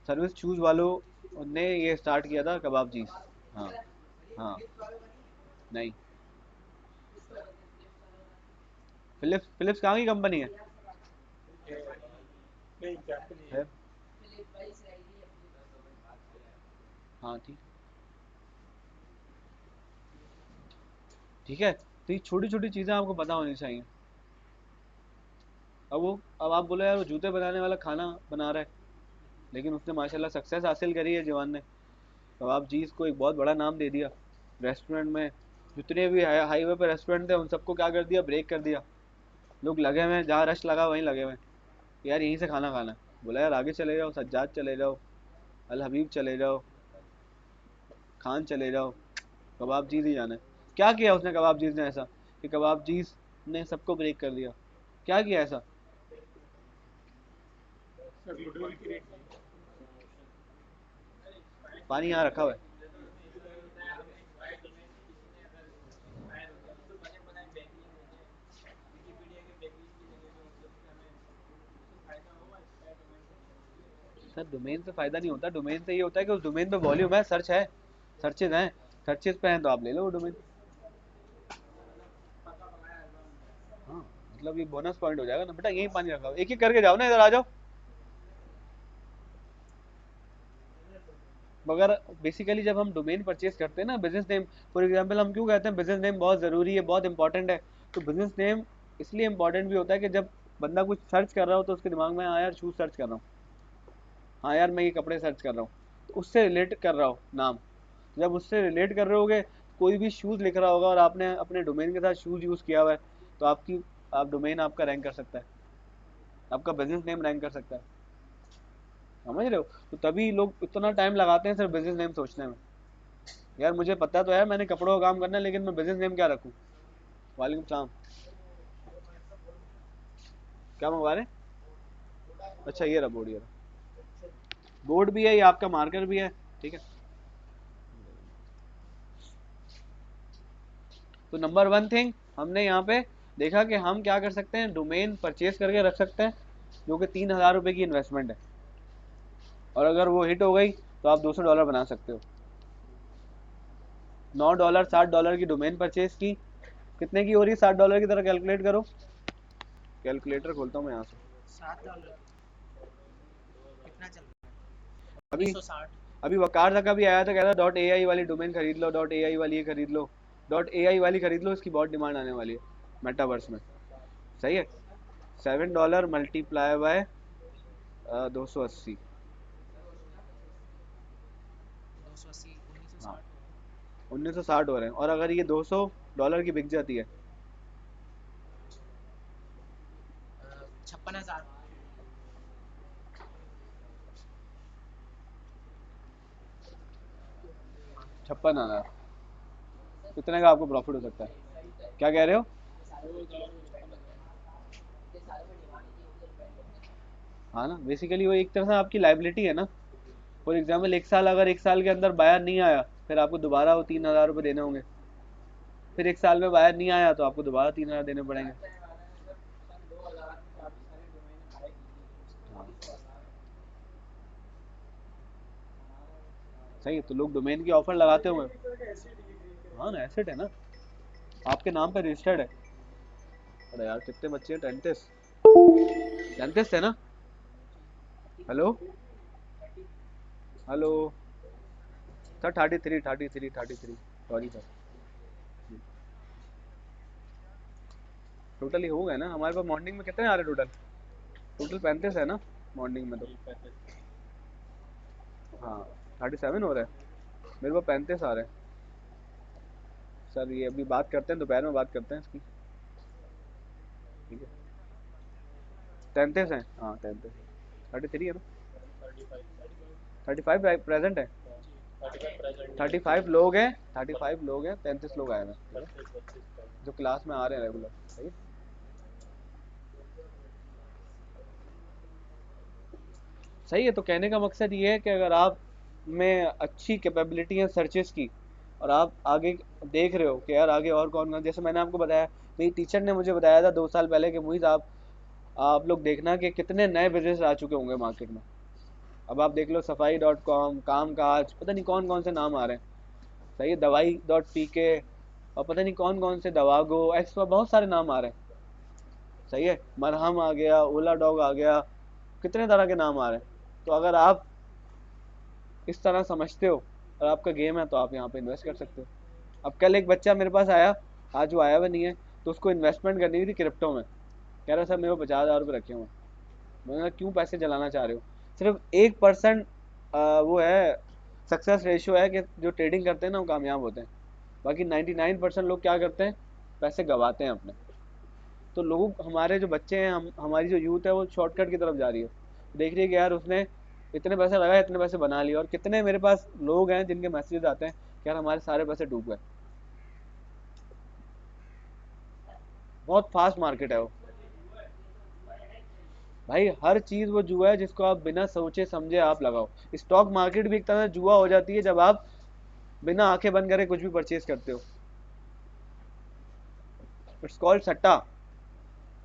सर्विस चूज वालों ने ये स्टार्ट किया था कबाबचीज। हाँ हाँ। नहीं, फिलिप्स, फिलिप्स कहाँ की कंपनी है? नहीं जापानी है। है। हाँ ठीक, ठीक है। तो ये छोटी छोटी चीज़ें आपको पता होनी चाहिए। अब आप बोलो यार वो जूते बनाने वाला खाना बना रहा है, लेकिन उसने माशाल्लाह सक्सेस हासिल करी है जवान ने। कबाब चीज़ को एक बहुत बड़ा नाम दे दिया रेस्टोरेंट में। जितने भी हाईवे पे रेस्टोरेंट थे उन सबको क्या कर दिया, ब्रेक कर दिया। लोग लगे हुए हैं, जहाँ रश लगा वहीं लगे हुए हैं, यार यहीं से खाना खाना है। बोला यार आगे चले जाओ, सज्जाद चले जाओ, अल हबीब चले जाओ, खान चले जाओ, कबाब चीज़ ही जाना है। क्या किया उसने कबाब चीज़ ने ऐसा कि कबाब चीज़ ने सबको ब्रेक कर दिया? क्या किया ऐसा? सर गुडविल क्रिएट की। पानी यहाँ रखा हुआ है। सर डोमेन से फायदा नहीं होता, डोमेन से ये होता है कि उस डोमेन पे वॉल्यूम है, सर्च है, सर्चेज हैं, सर्चेज पे हैं तो आप ले लो वो डोमेन। हाँ, मतलब ये बोनस पॉइंट हो जाएगा ना बेटा। यही पानी रखा हुआ, एक एक करके जाओ ना, इधर आ जाओ। मगर बेसिकली जब हम डोमेन परचेज करते हैं ना, बिजनेस नेम, फॉर एग्जांपल हम क्यों कहते हैं बिजनेस नेम बहुत ज़रूरी है, बहुत इंपॉर्टेंट है? तो बिजनेस नेम इसलिए इंपॉर्टेंट भी होता है कि जब बंदा कुछ सर्च कर रहा हो तो उसके दिमाग में, हाँ यार शूज सर्च कर रहा हूँ, हाँ यार मैं ये कपड़े सर्च कर रहा हूँ, तो उससे रिलेट कर रहा हो नाम। जब उससे रिलेट कर रहे होगे, कोई भी शूज़ लिख रहा होगा और आपने अपने डोमेन के साथ शूज़ यूज़ किया हुआ है, तो आपकी, आप डोमेन आपका रैंक कर सकता है, आपका बिजनेस नेम रैंक कर सकता है। समझ रहे हो? तो तभी लोग इतना टाइम लगाते हैं सिर्फ बिजनेस नेम सोचने में। यार मुझे पता तो है मैंने कपड़ों का काम करना है, लेकिन मैं बिजनेस नेम क्या रखूँ? वालेकुम सलाम। क्या मंगवा रहे हैं? अच्छा ये रहा बोर्ड, ये रहा बोर्ड भी है, ये आपका मार्कर भी है, ठीक है। तो नंबर वन थिंग हमने यहाँ पे देखा कि हम क्या कर सकते हैं, डोमेन परचेज करके रख सकते हैं, जो कि $3000 की इन्वेस्टमेंट है। और अगर वो हिट हो गई तो आप $200 बना सकते हो। $9, $60 की डोमेन परचेज की, कितने की हो रही है $60 की तरह कैलकुलेट करो। कैलकुलेटर खोलता हूँ मैं यहाँ से। $7 कितना चल रहा है? अभी 1960। अभी वकार तक अभी आया था, कह रहा डॉट ए आई वाली डोमेन खरीद लो, डॉट ए आई वाली ये खरीद लो, डॉट ए आई वाली खरीद लो, इसकी बहुत डिमांड आने वाली है मेटावर्स में। सही है। $7 मल्टीप्लाई बाय 280। 280 हाँ 1960 हो रहा 1960 हो रहे हैं, और अगर ये $200 की बिक जाती है, है। 56,000। 56,000, कितने का आपको प्रॉफिट हो सकता है? क्या कह रहे हो? 2,56,000। हाँ ना, बेसिकली वो एक तरह से आपकी लाइबिलिटी है ना। फॉर एग्जाम्पल एक साल, अगर एक साल के अंदर बायर नहीं आया, फिर आपको दोबारा वो $3,000 देने होंगे। फिर एक साल में बायर नहीं आया तो आपको दोबारा 3,000 देने पड़ेंगे। हाँ सही है, तो लोग डोमेन की ऑफर लगाते हुए। हाँ ना, एसेट है ना, आपके नाम पे रजिस्टर्ड है। अरे यार कितने बच्चे हैं, 33, 33 है ना? Hello, hello sir, 33, 33, 33, sorry sir. Total ही हो गए ना हमारे पास, मॉर्निंग में कितने आ रहे टोटल? टोटल 35 है ना मॉर्निंग में तो। हाँ 37 हो रहे हैं, मेरे पास 35 आ रहे हैं। सर ये अभी बात करते हैं, दोपहर में बात करते हैं इसकी, ठीक है। 33 है, हाँ 33, 33 है ना? 35 प्रेजेंट है। 35 लोग हैं, 35 लोग हैं, 33 लोग आए हैं, ठीक है। जो क्लास में आ रहे हैं रेगुलर। सही है। सही है, तो कहने का मकसद ये है कि अगर आप में अच्छी कैपेबिलिटी है सर्चेस की, और आप आगे देख रहे हो कि यार आगे और कौन कौन, जैसे मैंने आपको बताया, मेरी टीचर ने मुझे बताया था 2 साल पहले कि मुझे आप लोग देखना कि कितने नए बिजनेस आ चुके होंगे मार्केट में। अब आप देख लो, सफाई.com, काम काज, पता नहीं कौन कौन से नाम आ रहे हैं। सही है, दवाई.pk, और पता नहीं कौन कौन से, दवागो, एक्सपा, बहुत सारे नाम आ रहे हैं। सही है, मरहम आ गया, ओला डॉग आ गया, कितने तरह के नाम आ रहे हैं। तो अगर आप इस तरह समझते हो और आपका गेम है, तो आप यहाँ पे इन्वेस्ट कर सकते हो। अब कल एक बच्चा मेरे पास आया, आज वो आया हुआ नहीं है, तो उसको इन्वेस्टमेंट करनी थी क्रिप्टो में। कह रहा सर मेरे को 50,000 रुपये रखे हुए हैं। मैंने कहा क्यों पैसे जलाना चाह रहे हो? सिर्फ 1% वो है, सक्सेस रेशियो है कि जो ट्रेडिंग करते हैं ना वो कामयाब होते हैं। बाकी 99% लोग क्या करते हैं, पैसे गवाते हैं अपने। तो लोग, हमारे जो बच्चे हैं, हमारी जो यूथ है, वो शॉर्टकट की तरफ जा रही है। देख रही है कि यार उसने इतने पैसे लगाए, इतने पैसे बना लिए, और कितने मेरे पास लोग हैं जिनके मैसेज आते हैं कि यार हमारे सारे पैसे डूब गए। बहुत फास्ट मार्केट है वो। भाई हर चीज वो जुआ है जिसको आप बिना सोचे समझे आप लगाओ। स्टॉक मार्केट भी एक तरह से जुआ हो जाती है जब आप बिना आंखें बंद करे कुछ भी परचेज करते हो। इट्स कॉल्ड सट्टा।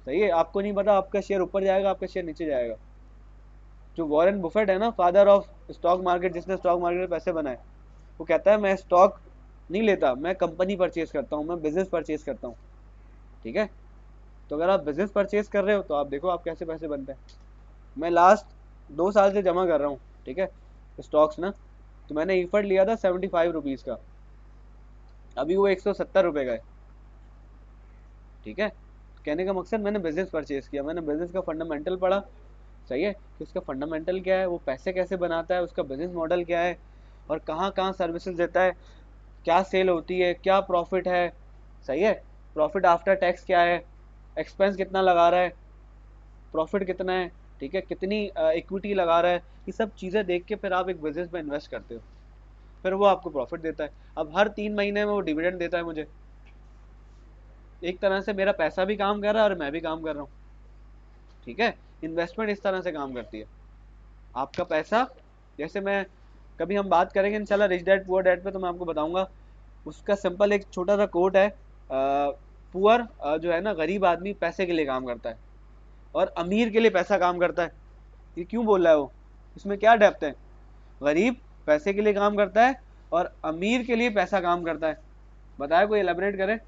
सही है, आपको नहीं पता आपका शेयर ऊपर जाएगा, आपका शेयर नीचे जाएगा। जो वॉरेन बुफेट है ना, फादर ऑफ स्टॉक मार्केट, जिसने स्टॉक मार्केट में पैसे बनाए, वो कहता है मैं स्टॉक नहीं लेता, मैं कंपनी परचेज करता हूँ, मैं बिजनेस परचेज करता हूँ। ठीक है, तो अगर आप बिजनेस परचेज कर रहे हो तो आप देखो आप कैसे पैसे बनते हैं। मैं लास्ट 2 साल से जमा कर रहा हूँ, ठीक है, स्टॉक्स ना। तो मैंने ईफर्ट लिया था 75 रुपीज़ का, अभी वो 170 रुपये का है। ठीक है, कहने का मकसद, मैंने बिजनेस परचेज किया, मैंने बिजनेस का फंडामेंटल पढ़ा। सही है, कि उसका फंडामेंटल क्या है, वो पैसे कैसे बनाता है, उसका बिजनेस मॉडल क्या है, और कहाँ कहाँ सर्विसेज देता है, क्या सेल होती है, क्या प्रॉफिट है। सही है, प्रॉफिट आफ्टर टैक्स क्या है, एक्सपेंस कितना लगा रहा है, प्रॉफिट कितना है, ठीक है, कितनी इक्विटी लगा रहा है। ये सब चीज़ें देख के फिर आप एक बिजनेस में इन्वेस्ट करते हो, फिर वो आपको प्रॉफिट देता है। अब हर 3 महीने में वो डिविडेंड देता है मुझे। एक तरह से मेरा पैसा भी काम कर रहा है और मैं भी काम कर रहा हूँ। ठीक है, इन्वेस्टमेंट इस तरह से काम करती है। आपका पैसा, जैसे मैं, कभी हम बात करेंगे इंशाल्लाह रिच डैड पुअर डैड पे, तो मैं आपको बताऊंगा। उसका सिंपल एक छोटा सा कोट है, पुअर जो है ना, गरीब आदमी पैसे के लिए काम करता है, और अमीर के लिए पैसा काम करता है। ये क्यों बोल रहा है वो, इसमें क्या डेप्थ है? गरीब पैसे के लिए काम करता है और अमीर के लिए पैसा काम करता है। बताया, कोई एलेबरेट करे।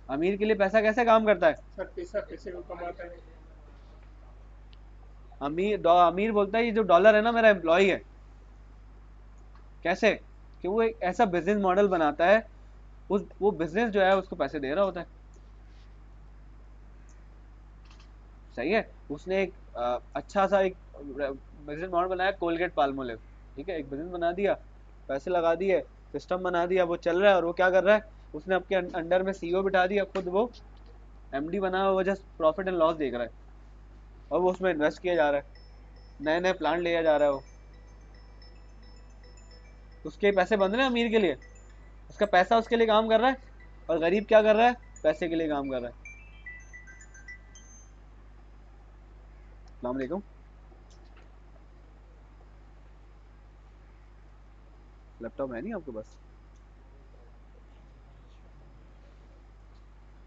अमीर के लिए पैसा कैसे काम करता है? सर पैसा पैसे को कमाता है। अमीर बोलता है ये जो डॉलर है ना मेरा एम्प्लॉय है। कैसे? कि वो एक ऐसा बिजनेस मॉडल बनाता है, उस वो बिजनेस जो है उसको पैसे दे रहा होता है। सही है, उसने एक अच्छा सा एक बिजनेस मॉडल बनाया, कोलगेट पाल्मोलिव। ठीक है, एक बिजनेस बना दिया, पैसे लगा दिए, सिस्टम बना दिया, वो चल रहा है। और वो क्या कर रहा है, उसने आपके अंडर में सीईओ बिठा दिया, खुद वो एमडी बना हुआ, वो जस्ट प्रॉफिट एंड लॉस देख रहा है, और वो उसमें इन्वेस्ट किया जा रहा है, नए नए प्लान लिया जा रहा है। वो उसके पैसे बन रहे हैं अमीर के लिए, उसका पैसा उसके लिए काम कर रहा है, और गरीब क्या कर रहा है, पैसे के लिए काम कर रहा है। अस्सलाम वालेकुम। लैपटॉप है नहीं आपके पास?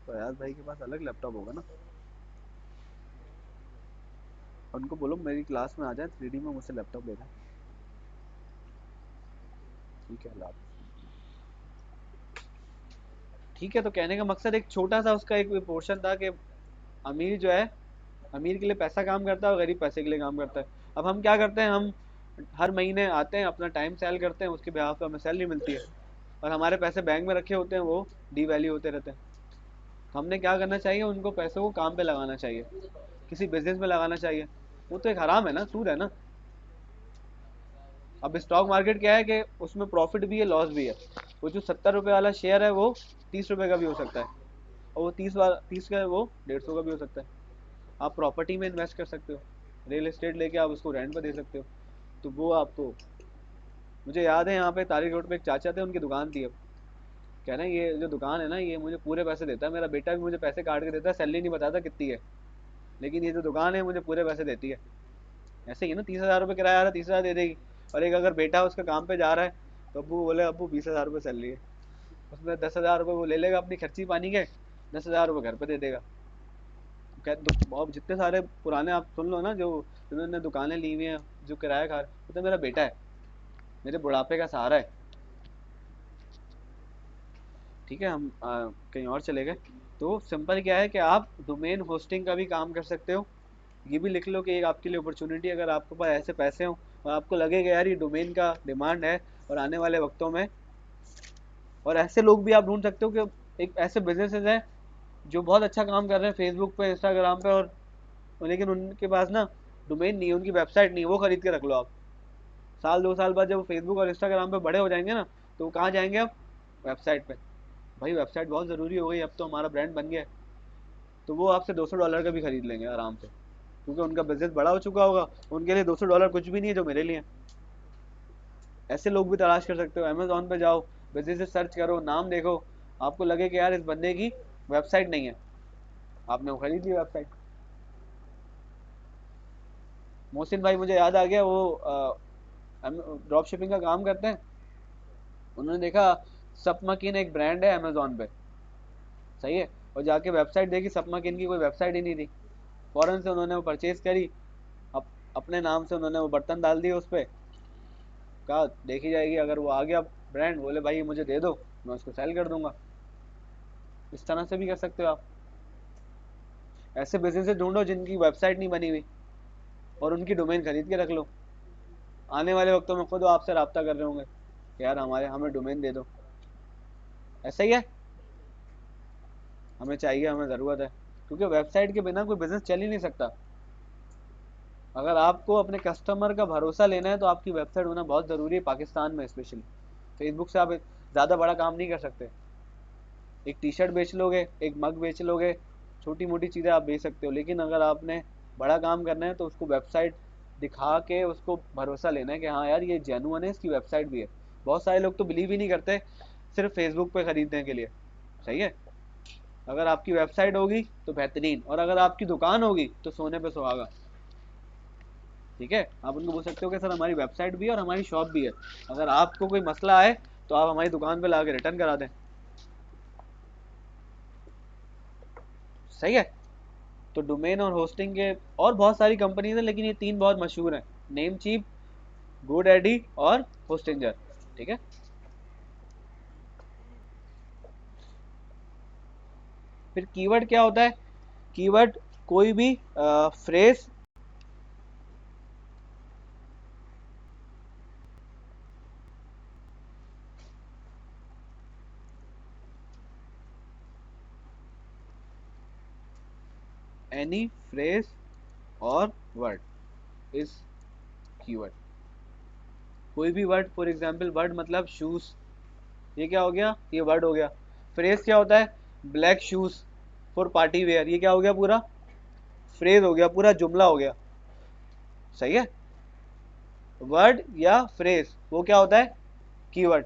तो अयाज भाई के पास अलग लैपटॉप होगा ना। उनको बोलो मेरी क्लास में आ जाए, 3D में मुझसे लैपटॉप ले जाए। ठीक है, अल्लाह हाफ़िज़। ठीक है, तो कहने का मकसद एक छोटा सा उसका एक पोर्शन था कि अमीर जो है, अमीर के लिए पैसा काम करता है और गरीब पैसे के लिए काम करता है। अब हम क्या करते हैं, हम हर महीने आते हैं, अपना टाइम सेल करते हैं, उसके बिहाफ पे हमें सैलरी मिलती है, और हमारे पैसे बैंक में रखे होते हैं, वो डी वैल्यू होते रहते हैं। तो हमने क्या करना चाहिए, उनको पैसों को काम पे लगाना चाहिए, किसी बिजनेस में लगाना चाहिए। वो तो एक हराम है ना, सूद है ना। अब स्टॉक मार्केट क्या है कि उसमें प्रॉफिट भी है, लॉस भी है। वो जो 70 रुपये वाला शेयर है, वो 30 रुपये का भी हो सकता है, और वो 30 का है, वो 150 का भी हो सकता है। आप प्रॉपर्टी में इन्वेस्ट कर सकते हो, रियल एस्टेट लेके आप उसको रेंट पर दे सकते हो। तो वो आपको, मुझे याद है यहाँ पे तारिक रोड पे एक चाचा थे, उनकी दुकान थी। अब कह रहे हैं ये जो दुकान है ना ये मुझे पूरे पैसे देता है, मेरा बेटा भी मुझे पैसे काट के देता है, सैलरी नहीं बताता कितनी है, लेकिन ये जो दुकान है मुझे पूरे पैसे देती है। ऐसे ही है ना, 30,000 रुपये किराया आ रहा है, 30,000 दे देगी। और एक अगर बेटा उसका काम पे जा रहा है तो अब्बू बोले अब्बू 20,000 रुपये सैलरी है, उसमें 10,000 रुपये वो ले लेगा अपनी खर्ची पानी के, 10,000 रुपये घर पे दे देगा। अब जितने सारे पुराने आप सुन लो ना जो जिन्होंने दुकानें ली हुई हैं, जो किराया खा रहे, वो तो मेरा बेटा है, मेरे बुढ़ापे का सहारा है। ठीक है, हम कहीं और चले गए। तो सिंपल क्या है कि आप डोमेन होस्टिंग का भी काम कर सकते हो। ये भी लिख लो कि एक आपके लिए अपॉर्चुनिटी, अगर आपके पास ऐसे पैसे हों और आपको लगेगा यार ये डोमेन का डिमांड है और आने वाले वक्तों में, और ऐसे लोग भी आप ढूंढ सकते हो कि एक ऐसे बिजनेसेस हैं जो बहुत अच्छा काम कर रहे हैं फेसबुक पे, इंस्टाग्राम पे, और लेकिन उनके पास ना डोमेन नहीं है, उनकी वेबसाइट नहीं है, वो खरीद के रख लो आप। साल 2 साल बाद जब फेसबुक और इंस्टाग्राम पे बड़े हो जाएंगे ना, तो वो कहाँ जाएंगे आप? वेबसाइट पे। भाई वेबसाइट बहुत ज़रूरी हो गई, अब तो हमारा ब्रांड बन गया है। तो वो आपसे $200 का भी खरीद लेंगे आराम से, क्योंकि उनका बिजनेस बड़ा हो चुका होगा, उनके लिए $200 कुछ भी नहीं है जो मेरे लिए। ऐसे लोग भी तलाश कर सकते हो, अमेजोन पे जाओ, बिजनेस सर्च करो, नाम देखो, आपको लगे कि यार इस बंदे की वेबसाइट नहीं है, आपने वो खरीद ली वेबसाइट। मोहसिन भाई मुझे याद आ गया, वो ड्रॉप शिपिंग का काम करते हैं। उन्होंने देखा सपमकीन एक ब्रांड है अमेजोन पे, सही है, और जाके वेबसाइट देखी, सपमकीन की कोई वेबसाइट ही नहीं थी। फौरन से उन्होंने वो परचेज करी, अप, अपने नाम से उन्होंने वो बर्तन डाल दिए उस पर, कहा देखी जाएगी, अगर वो आ गया ब्रांड, बोले भाई मुझे दे दो, मैं उसको सेल कर दूंगा। इस तरह से भी कर सकते हो आप। ऐसे बिजनेस ढूंढो जिनकी वेबसाइट नहीं बनी हुई और उनकी डोमेन खरीद के रख लो, आने वाले वक्तों में खुद वो आपसे रब्ता कर रहे होंगे कि यार हमें डोमेन दे दो। ऐसा ही है, हमें चाहिए, हमें ज़रूरत है, क्योंकि वेबसाइट के बिना कोई बिजनेस चल ही नहीं सकता। अगर आपको अपने कस्टमर का भरोसा लेना है तो आपकी वेबसाइट होना बहुत ज़रूरी है, पाकिस्तान में स्पेशली। फेसबुक से आप ज़्यादा बड़ा काम नहीं कर सकते। एक टी शर्ट बेच लोगे, एक मग बेच लोगे, छोटी मोटी चीज़ें आप बेच सकते हो, लेकिन अगर आपने बड़ा काम करना है तो उसको वेबसाइट दिखा के उसको भरोसा लेना है कि हाँ यार ये जेन्युइन है, इसकी वेबसाइट भी है। बहुत सारे लोग तो बिलीव ही नहीं करते सिर्फ फेसबुक पे खरीदने के लिए, सही है। अगर आपकी वेबसाइट होगी तो बेहतरीन, और अगर आपकी दुकान होगी तो सोने पे सुहागा। ठीक है, आप उनको बोल सकते हो कि सर हमारी वेबसाइट भी है और हमारी शॉप भी है, अगर आपको कोई मसला आए तो आप हमारी दुकान पे ला के रिटर्न करा दें। सही है। तो डोमेन और होस्टिंग के और बहुत सारी कंपनीज हैं, लेकिन ये तीन बहुत मशहूर हैं, नेमचीप, गोडैडी और होस्टिंजर। ठीक है। फिर कीवर्ड क्या होता है? कीवर्ड कोई भी फ्रेज, एनी फ्रेज और वर्ड इज कीवर्ड। कोई भी वर्ड, फॉर एग्जांपल वर्ड मतलब शूज, ये क्या हो गया? ये वर्ड हो गया। फ्रेज क्या होता है? Black shoes for party wear, ये क्या हो गया? पूरा फ्रेज हो गया, पूरा जुमला हो गया। सही है। वर्ड या फ्रेज वो क्या होता है? कीवर्ड।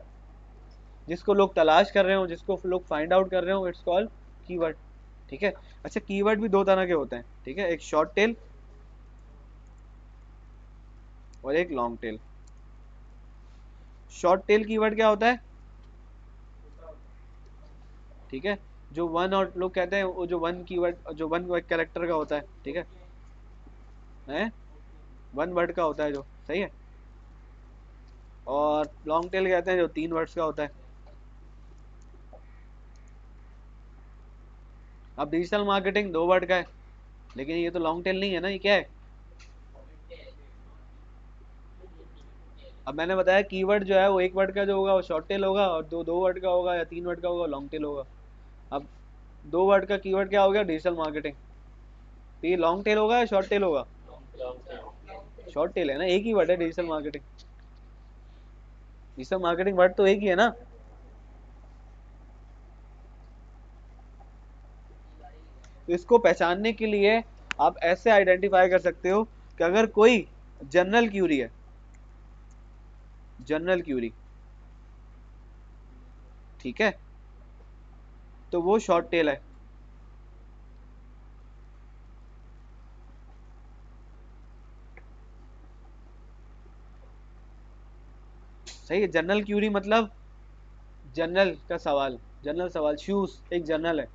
जिसको लोग तलाश कर रहे हो, जिसको लोग फाइंड आउट कर रहे हो, इट्स कॉल्ड कीवर्ड। ठीक है। अच्छा, कीवर्ड भी दो तरह के होते हैं, ठीक है, एक शॉर्ट टेल और एक long tail. Short tail keyword क्या होता है? ठीक है, जो वन, और लोग कहते हैं वो जो वन कीवर्ड, जो वन कैरेक्टर का होता है, ठीक है, वन वर्ड का होता है जो, सही है। और लॉन्ग टेल कहते हैं जो 3 वर्ड्स का होता है। अब डिजिटल मार्केटिंग 2 वर्ड का है, लेकिन ये तो लॉन्ग टेल नहीं है ना, ये क्या है? अब मैंने बताया कीवर्ड जो है वो 1 वर्ड का जो होगा वो शॉर्ट टेल होगा, और दो 2 वर्ड का होगा या 3 वर्ड का होगा लॉन्ग टेल होगा। अब 2 वर्ड का कीवर्ड क्या हो गया? Digital marketing. तो ये लॉन्ग टेल होगा या शॉर्ट टेल होगा? शॉर्ट टेल है ना, एक ही वर्ड है digital marketing. Digital marketing word तो एक ही है ना। तो इसको पहचानने के लिए आप ऐसे आइडेंटिफाई कर सकते हो कि अगर कोई जनरल क्यूरी है, जनरल क्यूरी, ठीक है, तो वो शॉर्ट टेल है। सही है। जनरल क्यूरी मतलब जनरल का सवाल, जनरल सवाल। शूज एक जनरल है।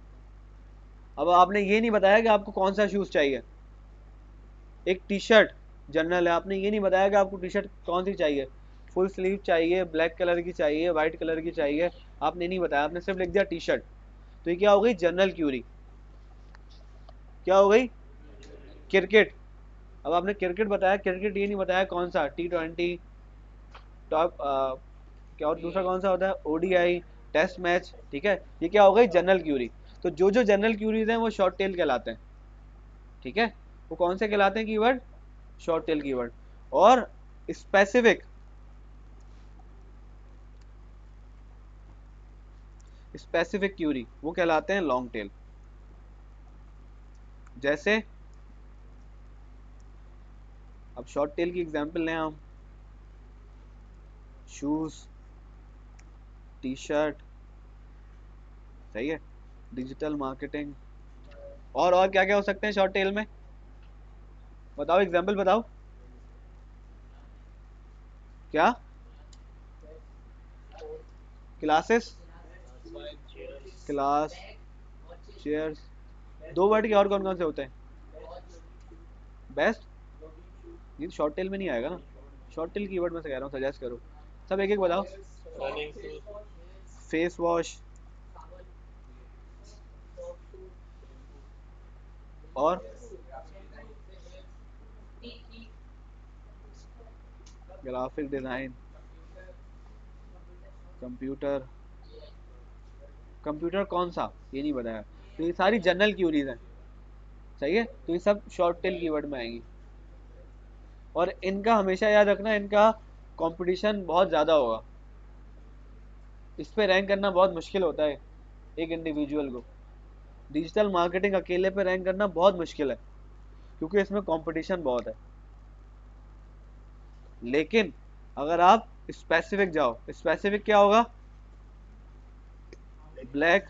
अब आपने ये नहीं बताया कि आपको कौन सा शूज चाहिए। एक टी शर्ट जनरल है, आपने ये नहीं बताया कि आपको टी शर्ट कौन सी चाहिए, फुल स्लीव चाहिए, ब्लैक कलर की चाहिए, वाइट कलर की चाहिए, आपने नहीं बताया, आपने सिर्फ लिख दिया टी शर्ट। तो ये क्या हो गई, जनरल क्यूरी। क्या हो गई, क्रिकेट। अब आपने क्रिकेट बताया, क्रिकेट ये नहीं बताया कौन सा, T20, टॉप क्या और दूसरा कौन सा होता है, ODI, टेस्ट मैच। ठीक है, ये क्या हो गई, जनरल क्यूरी। तो जो जो जनरल क्यूरीज हैं वो शॉर्ट टेल कहलाते हैं। ठीक है, वो कौन से कहलाते हैं कीवर्ड, शॉर्ट टेल कीवर्ड। और स्पेसिफिक, स्पेसिफिक क्यूरी वो कहलाते हैं लॉन्ग टेल। जैसे अब शॉर्ट टेल की एग्जांपल लें हम, शूज, टी शर्ट, सही है, डिजिटल मार्केटिंग, और क्या क्या हो सकते हैं शॉर्ट टेल में, बताओ एग्जांपल बताओ। क्या, क्लासेस, क्लास, चेयर्स, दो वर्ड के और कौन कौन से होते हैं, बेस्ट, ये शॉर्ट टेल में नहीं आएगा ना, शॉर्ट टेल कीवर्ड में से कह रहा हूँ, सजेस्ट करो, सब एक एक बताओ। फेस वॉश, और ग्राफिक डिजाइन, कंप्यूटर, कंप्यूटर कौन सा ये नहीं बताया। तो ये सारी जनरल क्यूरीज हैं, सही है, तो ये सब शॉर्ट टेल कीवर्ड में आएंगी। और इनका हमेशा याद रखना, इनका कंपटीशन बहुत ज़्यादा होगा, इस पे रैंक करना बहुत मुश्किल होता है एक इंडिविजुअल को। डिजिटल मार्केटिंग अकेले पे रैंक करना बहुत मुश्किल है, क्योंकि इसमें कंपटीशन बहुत है। लेकिन अगर आप स्पेसिफिक जाओ, स्पेसिफिक क्या होगा, black,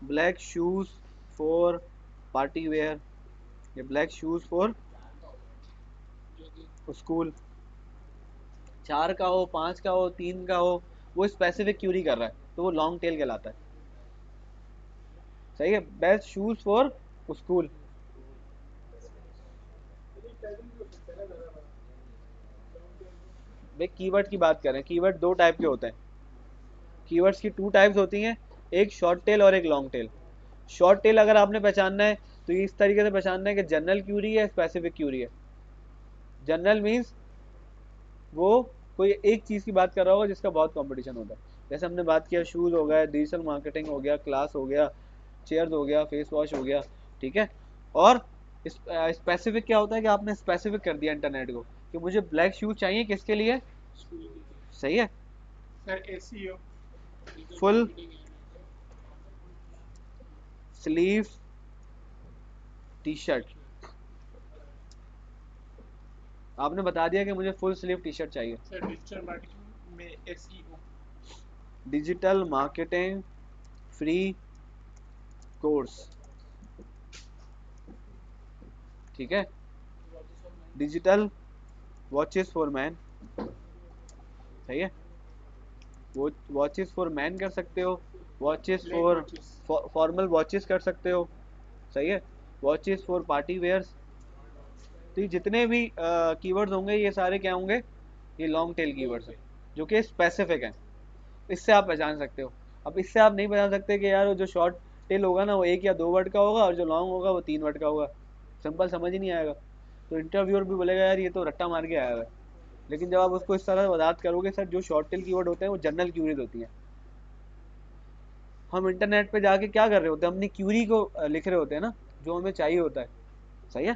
black shoes for party wear, या ब्लैक शूज फॉर स्कूल, 4 का हो, 5 का हो, 3 का हो, वो स्पेसिफिक क्यूरी कर रहा है, तो वो लॉन्ग टेल कहलाता है। सही है, बेस्ट शूज फॉर स्कूल। भाई कीवर्ड की बात करें, कीवर्ड दो टाइप के होते हैं, कीवर्ड्स की 2 टाइप्स होती हैं, एक शॉर्ट टेल और एक लॉन्ग टेल। शॉर्ट टेल अगर आपने पहचानना है तो ये इस तरीके से पहचानना है कि जनरल क्यूरी है, स्पेसिफिक क्यूरी है। जनरल मीन्स वो कोई एक चीज़ की बात कर रहा होगा जिसका बहुत कंपटीशन होता है, जैसे हमने बात किया शूज़ हो गया, डिजिटल मार्केटिंग हो गया, क्लास हो गया, चेयर्स हो गया, फेस वॉश हो गया। ठीक है, और स्पेसिफिक क्या होता है कि आपने स्पेसिफिक कर दिया इंटरनेट को कि मुझे ब्लैक शूज चाहिए, किसके लिए, सही है, sir SEO, full sleeve T shirt, आपने बता दिया कि मुझे फुल स्लीव टी शर्ट चाहिए। सर डिजिटल मार्केटिंग में SEO, digital marketing free course, ठीक है, डिजिटल वॉचेस फॉर मैन, सही है, वो वॉचेस फॉर मैन कर सकते हो, वॉचेस फॉर फॉर्मल वॉचेस कर सकते हो, सही है, वॉचेस फॉर पार्टी वेयर्स। तो ये जितने भी कीवर्ड्स होंगे ये सारे क्या होंगे, ये लॉन्ग टेल कीवर्ड्स हैं जो कि स्पेसिफिक हैं, इससे आप पहचान सकते हो। अब इससे आप नहीं पहचान सकते कि यार जो शॉर्ट टेल होगा ना वो 1 या 2 वर्ड का होगा और जो लॉन्ग होगा वो 3 वर्ड का होगा, सिंपल समझ ही नहीं आएगा। तो इंटरव्यूअर भी बोलेगा यार ये तो रट्टा मार के आया है। लेकिन जब आप उसको इस तरह से बात करोगे, सर जो शॉर्ट टेल कीवर्ड होते हैं वो जनरल क्यूरीज होती हैं, हम इंटरनेट पे जाके क्या कर रहे होते हैं, अपनी क्यूरी को लिख रहे होते हैं ना, जो हमें चाहिए होता है, सही है,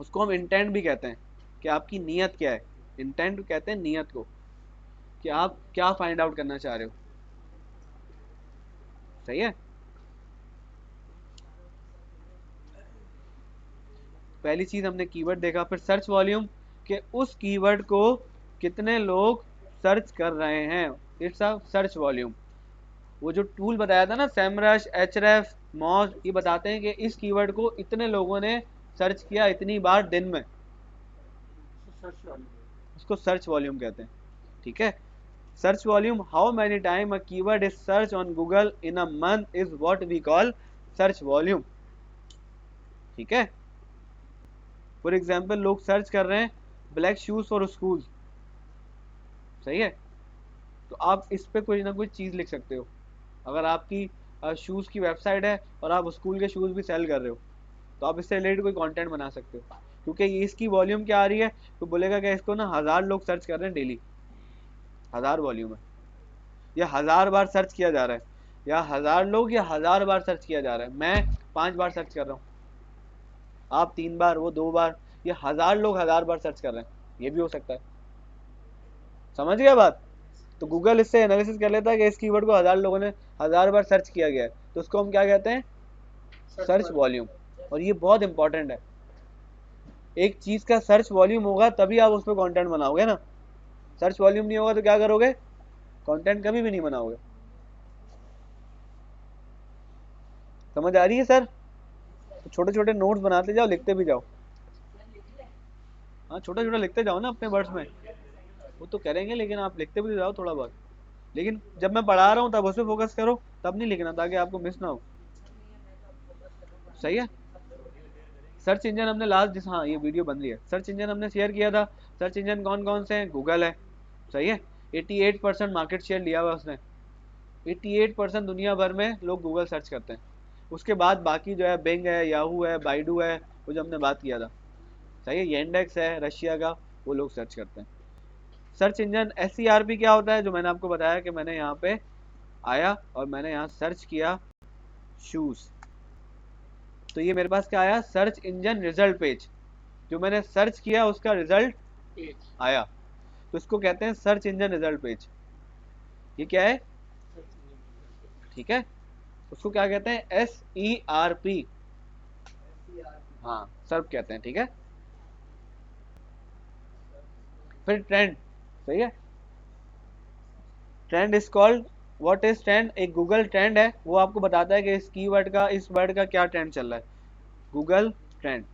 उसको हम इंटेंट भी कहते हैं कि आपकी नीयत क्या है, इंटेंट कहते हैं नीयत को, कि आप क्या फाइंड आउट करना चाह रहे हो, सही है। पहली चीज हमने कीवर्ड देखा, फिर सर्च वॉल्यूम, कि उस कीवर्ड को कितने लोग सर्च कर रहे हैं, इट्स अ सर्च वॉल्यूम। वो जो टूल बताया था ना, सेमरश, एचरेफ, मॉज, ये बताते हैं कि इस कीवर्ड को इतने लोगों ने सर्च किया इतनी बार दिन में, सर्च वाले उसको सर्च वॉल्यूम कहते हैं। ठीक है, search volume, how many time a keyword is search on Google in a month is what we call search volume. ठीक है, फॉर एग्जाम्पल लोग सर्च कर रहे हैं ब्लैक शूज फॉर स्कूल, सही है, तो आप इस पे कोई ना कोई चीज़ लिख सकते हो। अगर आपकी शूज़ की वेबसाइट है और आप स्कूल के शूज़ भी सेल कर रहे हो, तो आप इससे रिलेटेड कोई कंटेंट बना सकते हो, क्योंकि ये इसकी वॉल्यूम क्या आ रही है, तो बोलेगा कि इसको ना 1000 लोग सर्च कर रहे हैं डेली, 1000 वॉल्यूम है, या 1000 बार सर्च किया जा रहा है, या 1000 लोग या 1000 बार सर्च किया जा रहा है, मैं 5 बार सर्च कर रहा हूँ, आप 3 बार, वो 2 बार, ये 1000 लोग 1000 बार सर्च कर रहे हैं, ये भी हो सकता है। समझ गया बात? तो गूगल इससे एनालिसिस कर लेता है कि इस कीवर्ड को 1000 लोगों ने 1000 बार सर्च किया गया है, तो उसको हम क्या कहते हैं, सर्च वॉल्यूम। और ये बहुत इंपॉर्टेंट है, एक चीज का सर्च वॉल्यूम होगा तभी आप उस पर कंटेंट बनाओगे ना, सर्च वॉल्यूम नहीं होगा तो क्या करोगे, कंटेंट कभी भी नहीं बनाओगे। समझ आ रही है सर? तो छोटे छोटे नोट्स बनाते जाओ, लिखते भी जाओ। हाँ, छोटा छोटा लिखते जाओ ना अपने वर्ड्स में, वो तो करेंगे लेकिन आप लिखते भी जाओ थोड़ा बहुत। लेकिन जब मैं पढ़ा रहा हूँ तब उस पर फोकस करो, तब नहीं लिखना, ताकि आपको मिस ना हो। सही है। सर्च इंजन हमने लास्ट, जिस, हाँ ये वीडियो बन रही है, सर्च इंजन हमने शेयर किया था। सर्च इंजन कौन कौन से हैं, गूगल है, सही है, 88% मार्केट शेयर लिया हुआ उसने, 88% दुनिया भर में लोग गूगल सर्च करते हैं। उसके बाद बाकी जो है बिंग है, याहू है, बाइडू है, वो जो हमने बात किया था, सही है, येंडेक्स है रशिया का, वो लोग सर्च करते हैं। सर्च इंजन SERP क्या होता है, जो मैंने आपको बताया कि मैंने यहाँ पे आया और मैंने यहाँ सर्च किया शूज़, तो ये मेरे पास क्या आया, सर्च इंजन रिजल्ट पेज, जो मैंने सर्च किया उसका रिजल्ट पेज आया, तो इसको कहते हैं सर्च इंजन रिजल्ट पेज। ये क्या है, ठीक है, उसको क्या कहते हैं, SERP, हाँ सर्प कहते हैं। ठीक है, फिर ट्रेंड, सही है, trend is called, what is trend, एक गूगल ट्रेंड है, वो आपको बताता है कि इस कीवर्ड का, इस वर्ड का क्या ट्रेंड चल रहा है, गूगल ट्रेंड।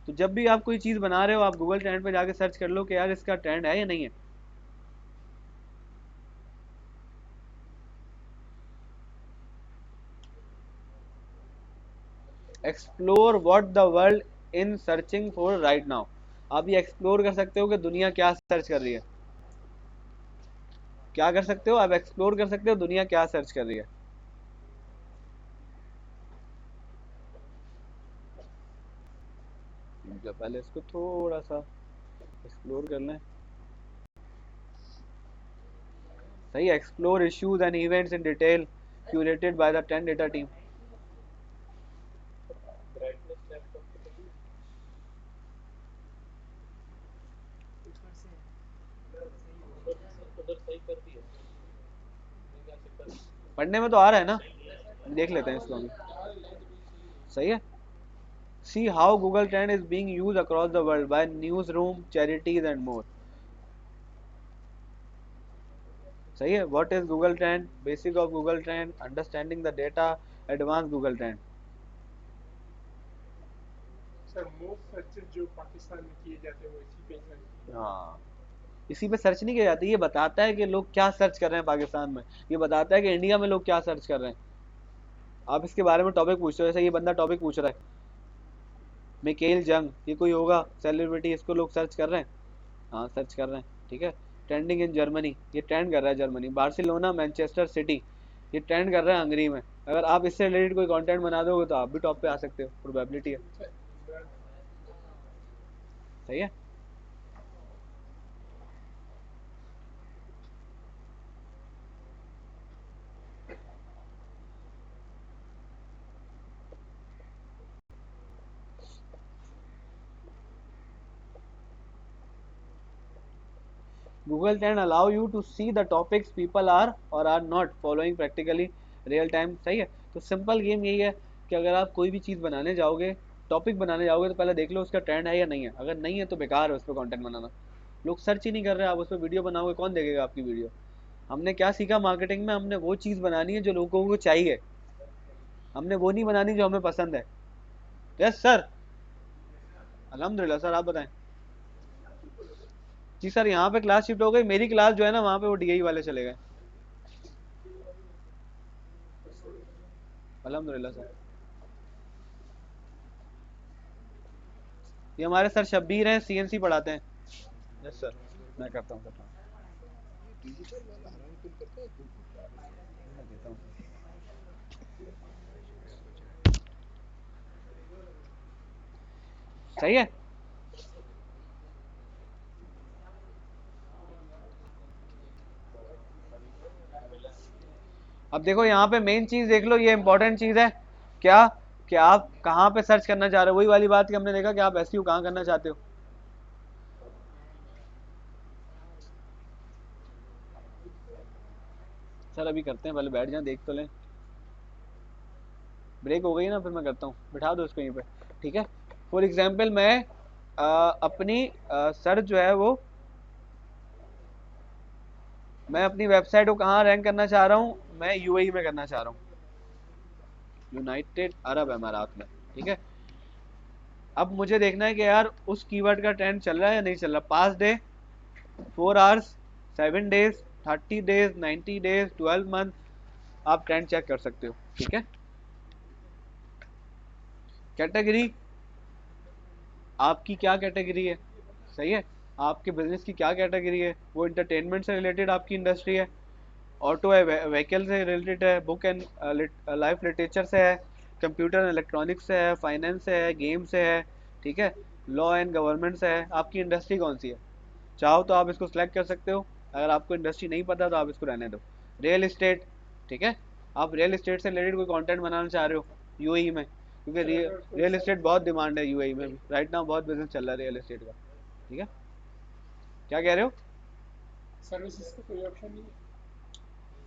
तो जब भी आप कोई चीज़ बना रहे हो, आप गूगल ट्रेंड पे जाके सर्च कर लो कि यार इसका ट्रेंड है या नहीं है। Explore what the world in searching for right now, आप ये एक्सप्लोर कर सकते हो कि दुनिया क्या सर्च कर रही है, क्या कर सकते हो आप, एक्सप्लोर कर सकते हो दुनिया क्या सर्च कर रही है। जब पहले इसको थोड़ा सा एक्सप्लोर कर लें, सही है, explore issues and events in detail curated by the trend data team. ऊपर से सही हो पढ़ने में तो आ रहा है ना, देख लेते हैं इसको अभी, सही है। See how Google trend is being used across the world by news room, charities and more, सही है। What is Google trend, basic of Google trend, understanding the data, advance Google trend. Sir most searches जो पाकिस्तान में किए जाते हैं वो इसी पे सर्च। हाँ, इसी पे सर्च नहीं किया जाती, ये बताता है कि लोग क्या सर्च कर रहे हैं पाकिस्तान में, ये बताता है कि इंडिया में लोग क्या सर्च कर रहे हैं। आप इसके बारे में टॉपिक पूछते हो, जैसे ये बंदा टॉपिक पूछ रहा है, मिकेल जंग, ये कोई होगा सेलिब्रिटी, इसको लोग सर्च कर रहे हैं, हाँ सर्च कर रहे हैं। ठीक है, ट्रेंडिंग इन जर्मनी, ये ट्रेंड कर रहा है जर्मनी, बार्सिलोना, मैनचेस्टर सिटी, ये ट्रेंड कर रहा है हंगरी में। अगर आप इससे रिलेटेड कोई कंटेंट बना दोगे तो आप भी टॉप पे आ सकते हो, प्रोबेबिलिटी है। सही है। Google Trend allow you to see the topics people are or are not following practically real time, सही है। तो सिंपल गेम यही है कि अगर आप कोई भी चीज़ बनाने जाओगे, टॉपिक बनाने जाओगे, तो पहले देख लो उसका ट्रेंड है या नहीं है, अगर नहीं है तो बेकार है उस पर कंटेंट बनाना, लोग सर्च ही नहीं कर रहे, आप उस पर वीडियो बनाओगे कौन देखेगा आपकी वीडियो। हमने क्या सीखा मार्केटिंग में? हमने वो चीज़ बनानी है जो लोगों को चाहिए, हमने वो नहीं बनानी जो हमें पसंद है। Yes sir. अल्हम्दुलिल्लाह सर, आप बताएं। जी सर, यहाँ पे क्लास शिफ्ट हो गई, मेरी क्लास जो है ना वहाँ पे वो डीआई वाले चले गए। अल्हम्दुलिल्लाह सर। ये हमारे सर शब्बीर हैं, सीएनसी पढ़ाते हैं। यस सर, मैं करता हूँ सर। डिजिटल वाला हराम फिल करता है तू मैं देता हूँ सर। सही है। अब देखो यहाँ पे मेन चीज देख लो, ये इंपॉर्टेंट चीज है क्या, कि आप कहाँ पे सर्च करना चाह रहे हो। वही वाली बात कि हमने देखा कि आप एसईओ कहाँ करना चाहते हो। सर अभी करते हैं, पहले बैठ जाएं, देख तो लें। ब्रेक हो गई ना, फिर मैं करता हूँ, बिठा दो इसको यहीं पे। ठीक है। फॉर एग्जाम्पल मैं अपनी सर्च जो है वो, मैं अपनी वेबसाइट को कहाँ रैंक करना चाह रहा हूँ, मैं यूएई में करना चाह रहा हूँ, यूनाइटेड अरब अमारात में। ठीक है। अब मुझे देखना है कि यार उस कीवर्ड का ट्रेंड चल रहा है या नहीं चल रहा। 5 day, 4 hours, 7 days, 30 days, 90 days, 12 month, आप ट्रेंड चेक कर सकते हो। ठीक है। कैटेगरी, आपकी क्या कैटेगरी है, सही है, आपके बिजनेस की क्या कैटेगरी है। वो इंटरटेनमेंट से रिलेटेड आपकी इंडस्ट्री है, ऑटो है, व्हीकल से रिलेटेड है, बुक एंड लाइफ लिटरेचर से है, कंप्यूटर एंड इलेक्ट्रॉनिक्स से है, फाइनेंस से है, गेम से है। ठीक है। लॉ एंड गवर्नमेंट से है। आपकी इंडस्ट्री कौन सी है? चाहो तो आप इसको सिलेक्ट कर सकते हो, अगर आपको इंडस्ट्री नहीं पता तो आप इसको रहने दो। रियल इस्टेट, ठीक है, आप रियल इस्टेट से रिलेटेड कोई कंटेंट बनाना चाह रहे हो यूएई में, क्योंकि सर अगर कोई रियल इस्टेट बहुत डिमांड है यूएई में भी, राइट नाउ बहुत बिजनेस चल रहा है रियल इस्टेट का। ठीक है। क्या कह रहे हो सर्विसेज का कोई ऑप्शन नहीं है?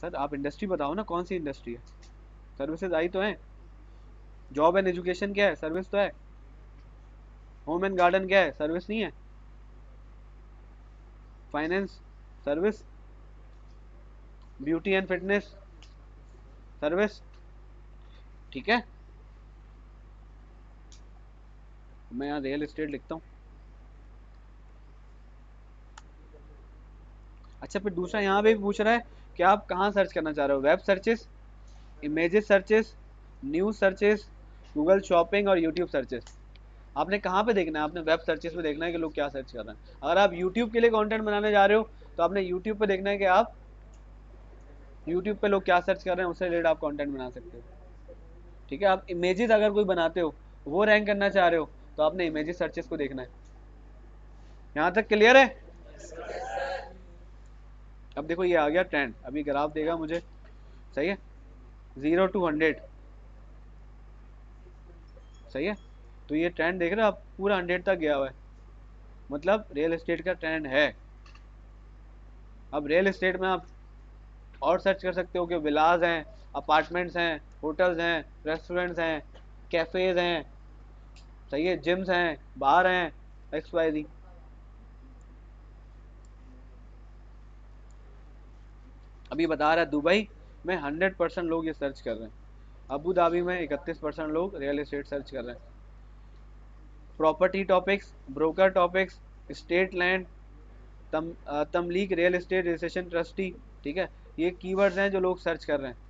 सर? आप इंडस्ट्री बताओ ना, कौन सी इंडस्ट्री है। सर्विसेज आई तो है। जॉब एंड एजुकेशन क्या है? सर्विस तो है। होम एंड गार्डन क्या है? सर्विस नहीं है। Finance, service. Beauty and fitness, service. ठीक है। मैं यहाँ रियल एस्टेट लिखता हूँ। अच्छा, फिर दूसरा यहाँ पे भी पूछ रहा है कि आप कहाँ सर्च करना चाह रहे हो। Web searches, images searches, news searches, Google shopping और यूट्यूब सर्चेस। आपने कहाँ पे देखना है? आपने वेब सर्चेस में देखना है कि लोग क्या सर्च कर रहे हैं। अगर आप यूट्यूब के लिए कंटेंट बनाने जा रहे हो तो आपने यूट्यूब पे देखना है कि आप यूट्यूब पे लोग क्या सर्च कर रहे हैं, उससे रिलेटेड आप कंटेंट बना सकते हो। ठीक है। आप इमेजेस अगर कोई बनाते हो, वो रैंक करना चाह रहे हो, तो आपने इमेजेस सर्चेस को देखना है। यहाँ तक क्लियर है? अब देखो ये आ गया ट्रेंड, अभी ग्राफ देगा मुझे, सही है, 0 to 100, सही है। तो ये ट्रेंड देख रहे हो आप, पूरा 100 तक गया हुआ है, मतलब रियल एस्टेट का ट्रेंड है। अब रियल एस्टेट में आप और सर्च कर सकते हो कि विलाज हैं, अपार्टमेंट्स हैं, होटल्स हैं, रेस्टोरेंट्स हैं, कैफेज हैं, सही है, जिम्स हैं, बार हैं, एक्स वाई जी। अभी बता रहा है दुबई में 100% लोग ये सर्च कर रहे हैं, अबू धाबी में 31% लोग रियल एस्टेट सर्च कर रहे हैं। Property topics, broker topics, state land, तमलीक रियल एस्टेट, रिसेशन ट्रस्टी। ठीक है। ये कीवर्ड्स हैं जो लोग सर्च कर रहे हैं।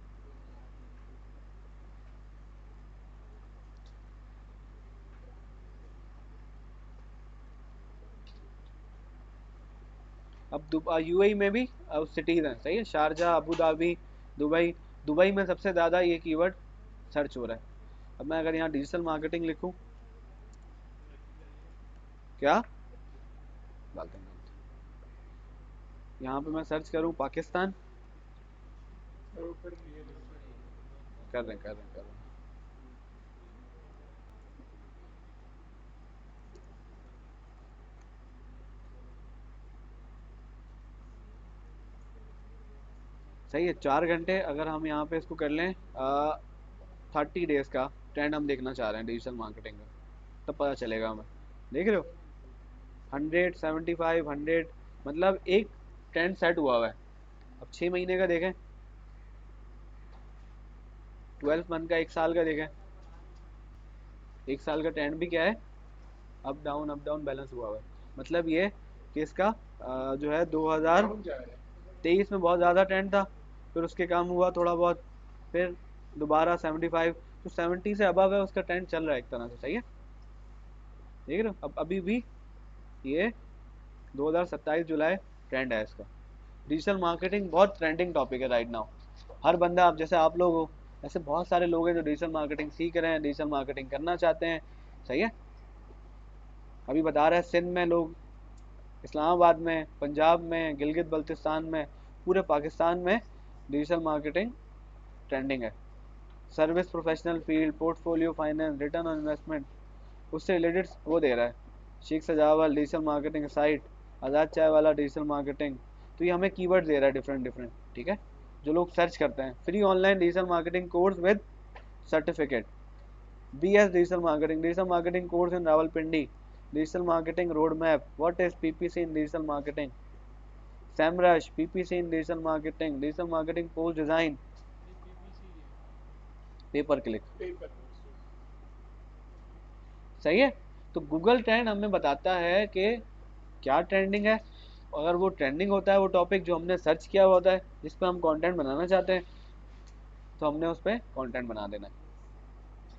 अब यूएई में भी सिटीज़ हैं, सही है, Sharjah, Abu Dhabi, Dubai. Dubai में सबसे ज़्यादा ये कीवर्ड सर्च हो रहा है। अब मैं अगर यहाँ डिजिटल मार्केटिंग लिखूँ, क्या डालते हैं, यहाँ पे मैं सर्च करूँ पाकिस्तान, और ऊपर रियल एस्टेट। कर रहे हैं, कर रहे हैं, कर रहे हैं। सही है। 4 घंटे अगर हम यहाँ पे इसको कर लें, 30 डेज का ट्रेंड हम देखना चाह रहे हैं डिजिटल मार्केटिंग का, तब पता चलेगा हमें। देख रहे हो, 100, 75, 100, मतलब एक ट्रेंड सेट हुआ हुआ है। अब 6 महीने का देखें, 12 मंथ का, 1 साल का देखें, 1 साल का ट्रेंड भी क्या है, अप डाउन बैलेंस हुआ हुआ है। मतलब ये कि इसका जो है 2023 डाउन जा रहा है। में बहुत ज़्यादा ट्रेंड था, फिर उसके काम हुआ थोड़ा बहुत, फिर दोबारा 75, तो 70 से अबव है उसका ट्रेंड चल रहा है एक तरह से, सही है। देख रहे हो, अब अभी भी ये 2027 जुलाई ट्रेंड है इसका। डिजिटल मार्केटिंग बहुत ट्रेंडिंग टॉपिक है राइट नाउ। हर बंदा, आप जैसे आप लोग हो, ऐसे बहुत सारे लोग हैं जो डिजिटल मार्केटिंग सीख रहे हैं, डिजिटल मार्केटिंग करना चाहते हैं, सही है। अभी बता रहे हैं सिंध में लोग, इस्लामाबाद में, पंजाब में, गिलगित बल्तिस्तान में, पूरे पाकिस्तान में डिजिटल मार्केटिंग ट्रेंडिंग है। Service professional field, portfolio finance, return on investment, उससे रिलेटेड वो दे रहा है। शेख सजावल डिजिटल मार्केटिंग साइट, आज़ाद चाय वाला डिजिटल मार्केटिंग। तो ये हमें कीवर्ड दे रहा है डिफरेंट डिफरेंट, ठीक है, जो लोग सर्च करते हैं। Free online digital marketing course with certificate, BS digital marketing course in Rawalpindi, digital marketing road map, what is PPC in digital marketing, SEMrush, PPC in digital marketing post design, ये PPC है। Paper click, paper सही है। तो Google trend हमें बताता है कि क्या ट्रेंडिंग है। अगर वो ट्रेंडिंग होता है, वो टॉपिक जो हमने सर्च किया हुआ होता है, जिस पर हम कंटेंट बनाना चाहते हैं, तो हमने उस पर कंटेंट बना देना है,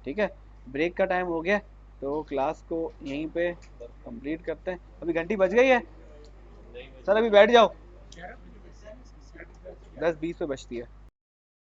ठीक है। ब्रेक का टाइम हो गया, तो क्लास को यहीं पे कंप्लीट करते हैं। अभी घंटी बज गई है सर, अभी बैठ जाओ, 11 बजे बजती है, 10:30 11। 10:20 पे बजती है।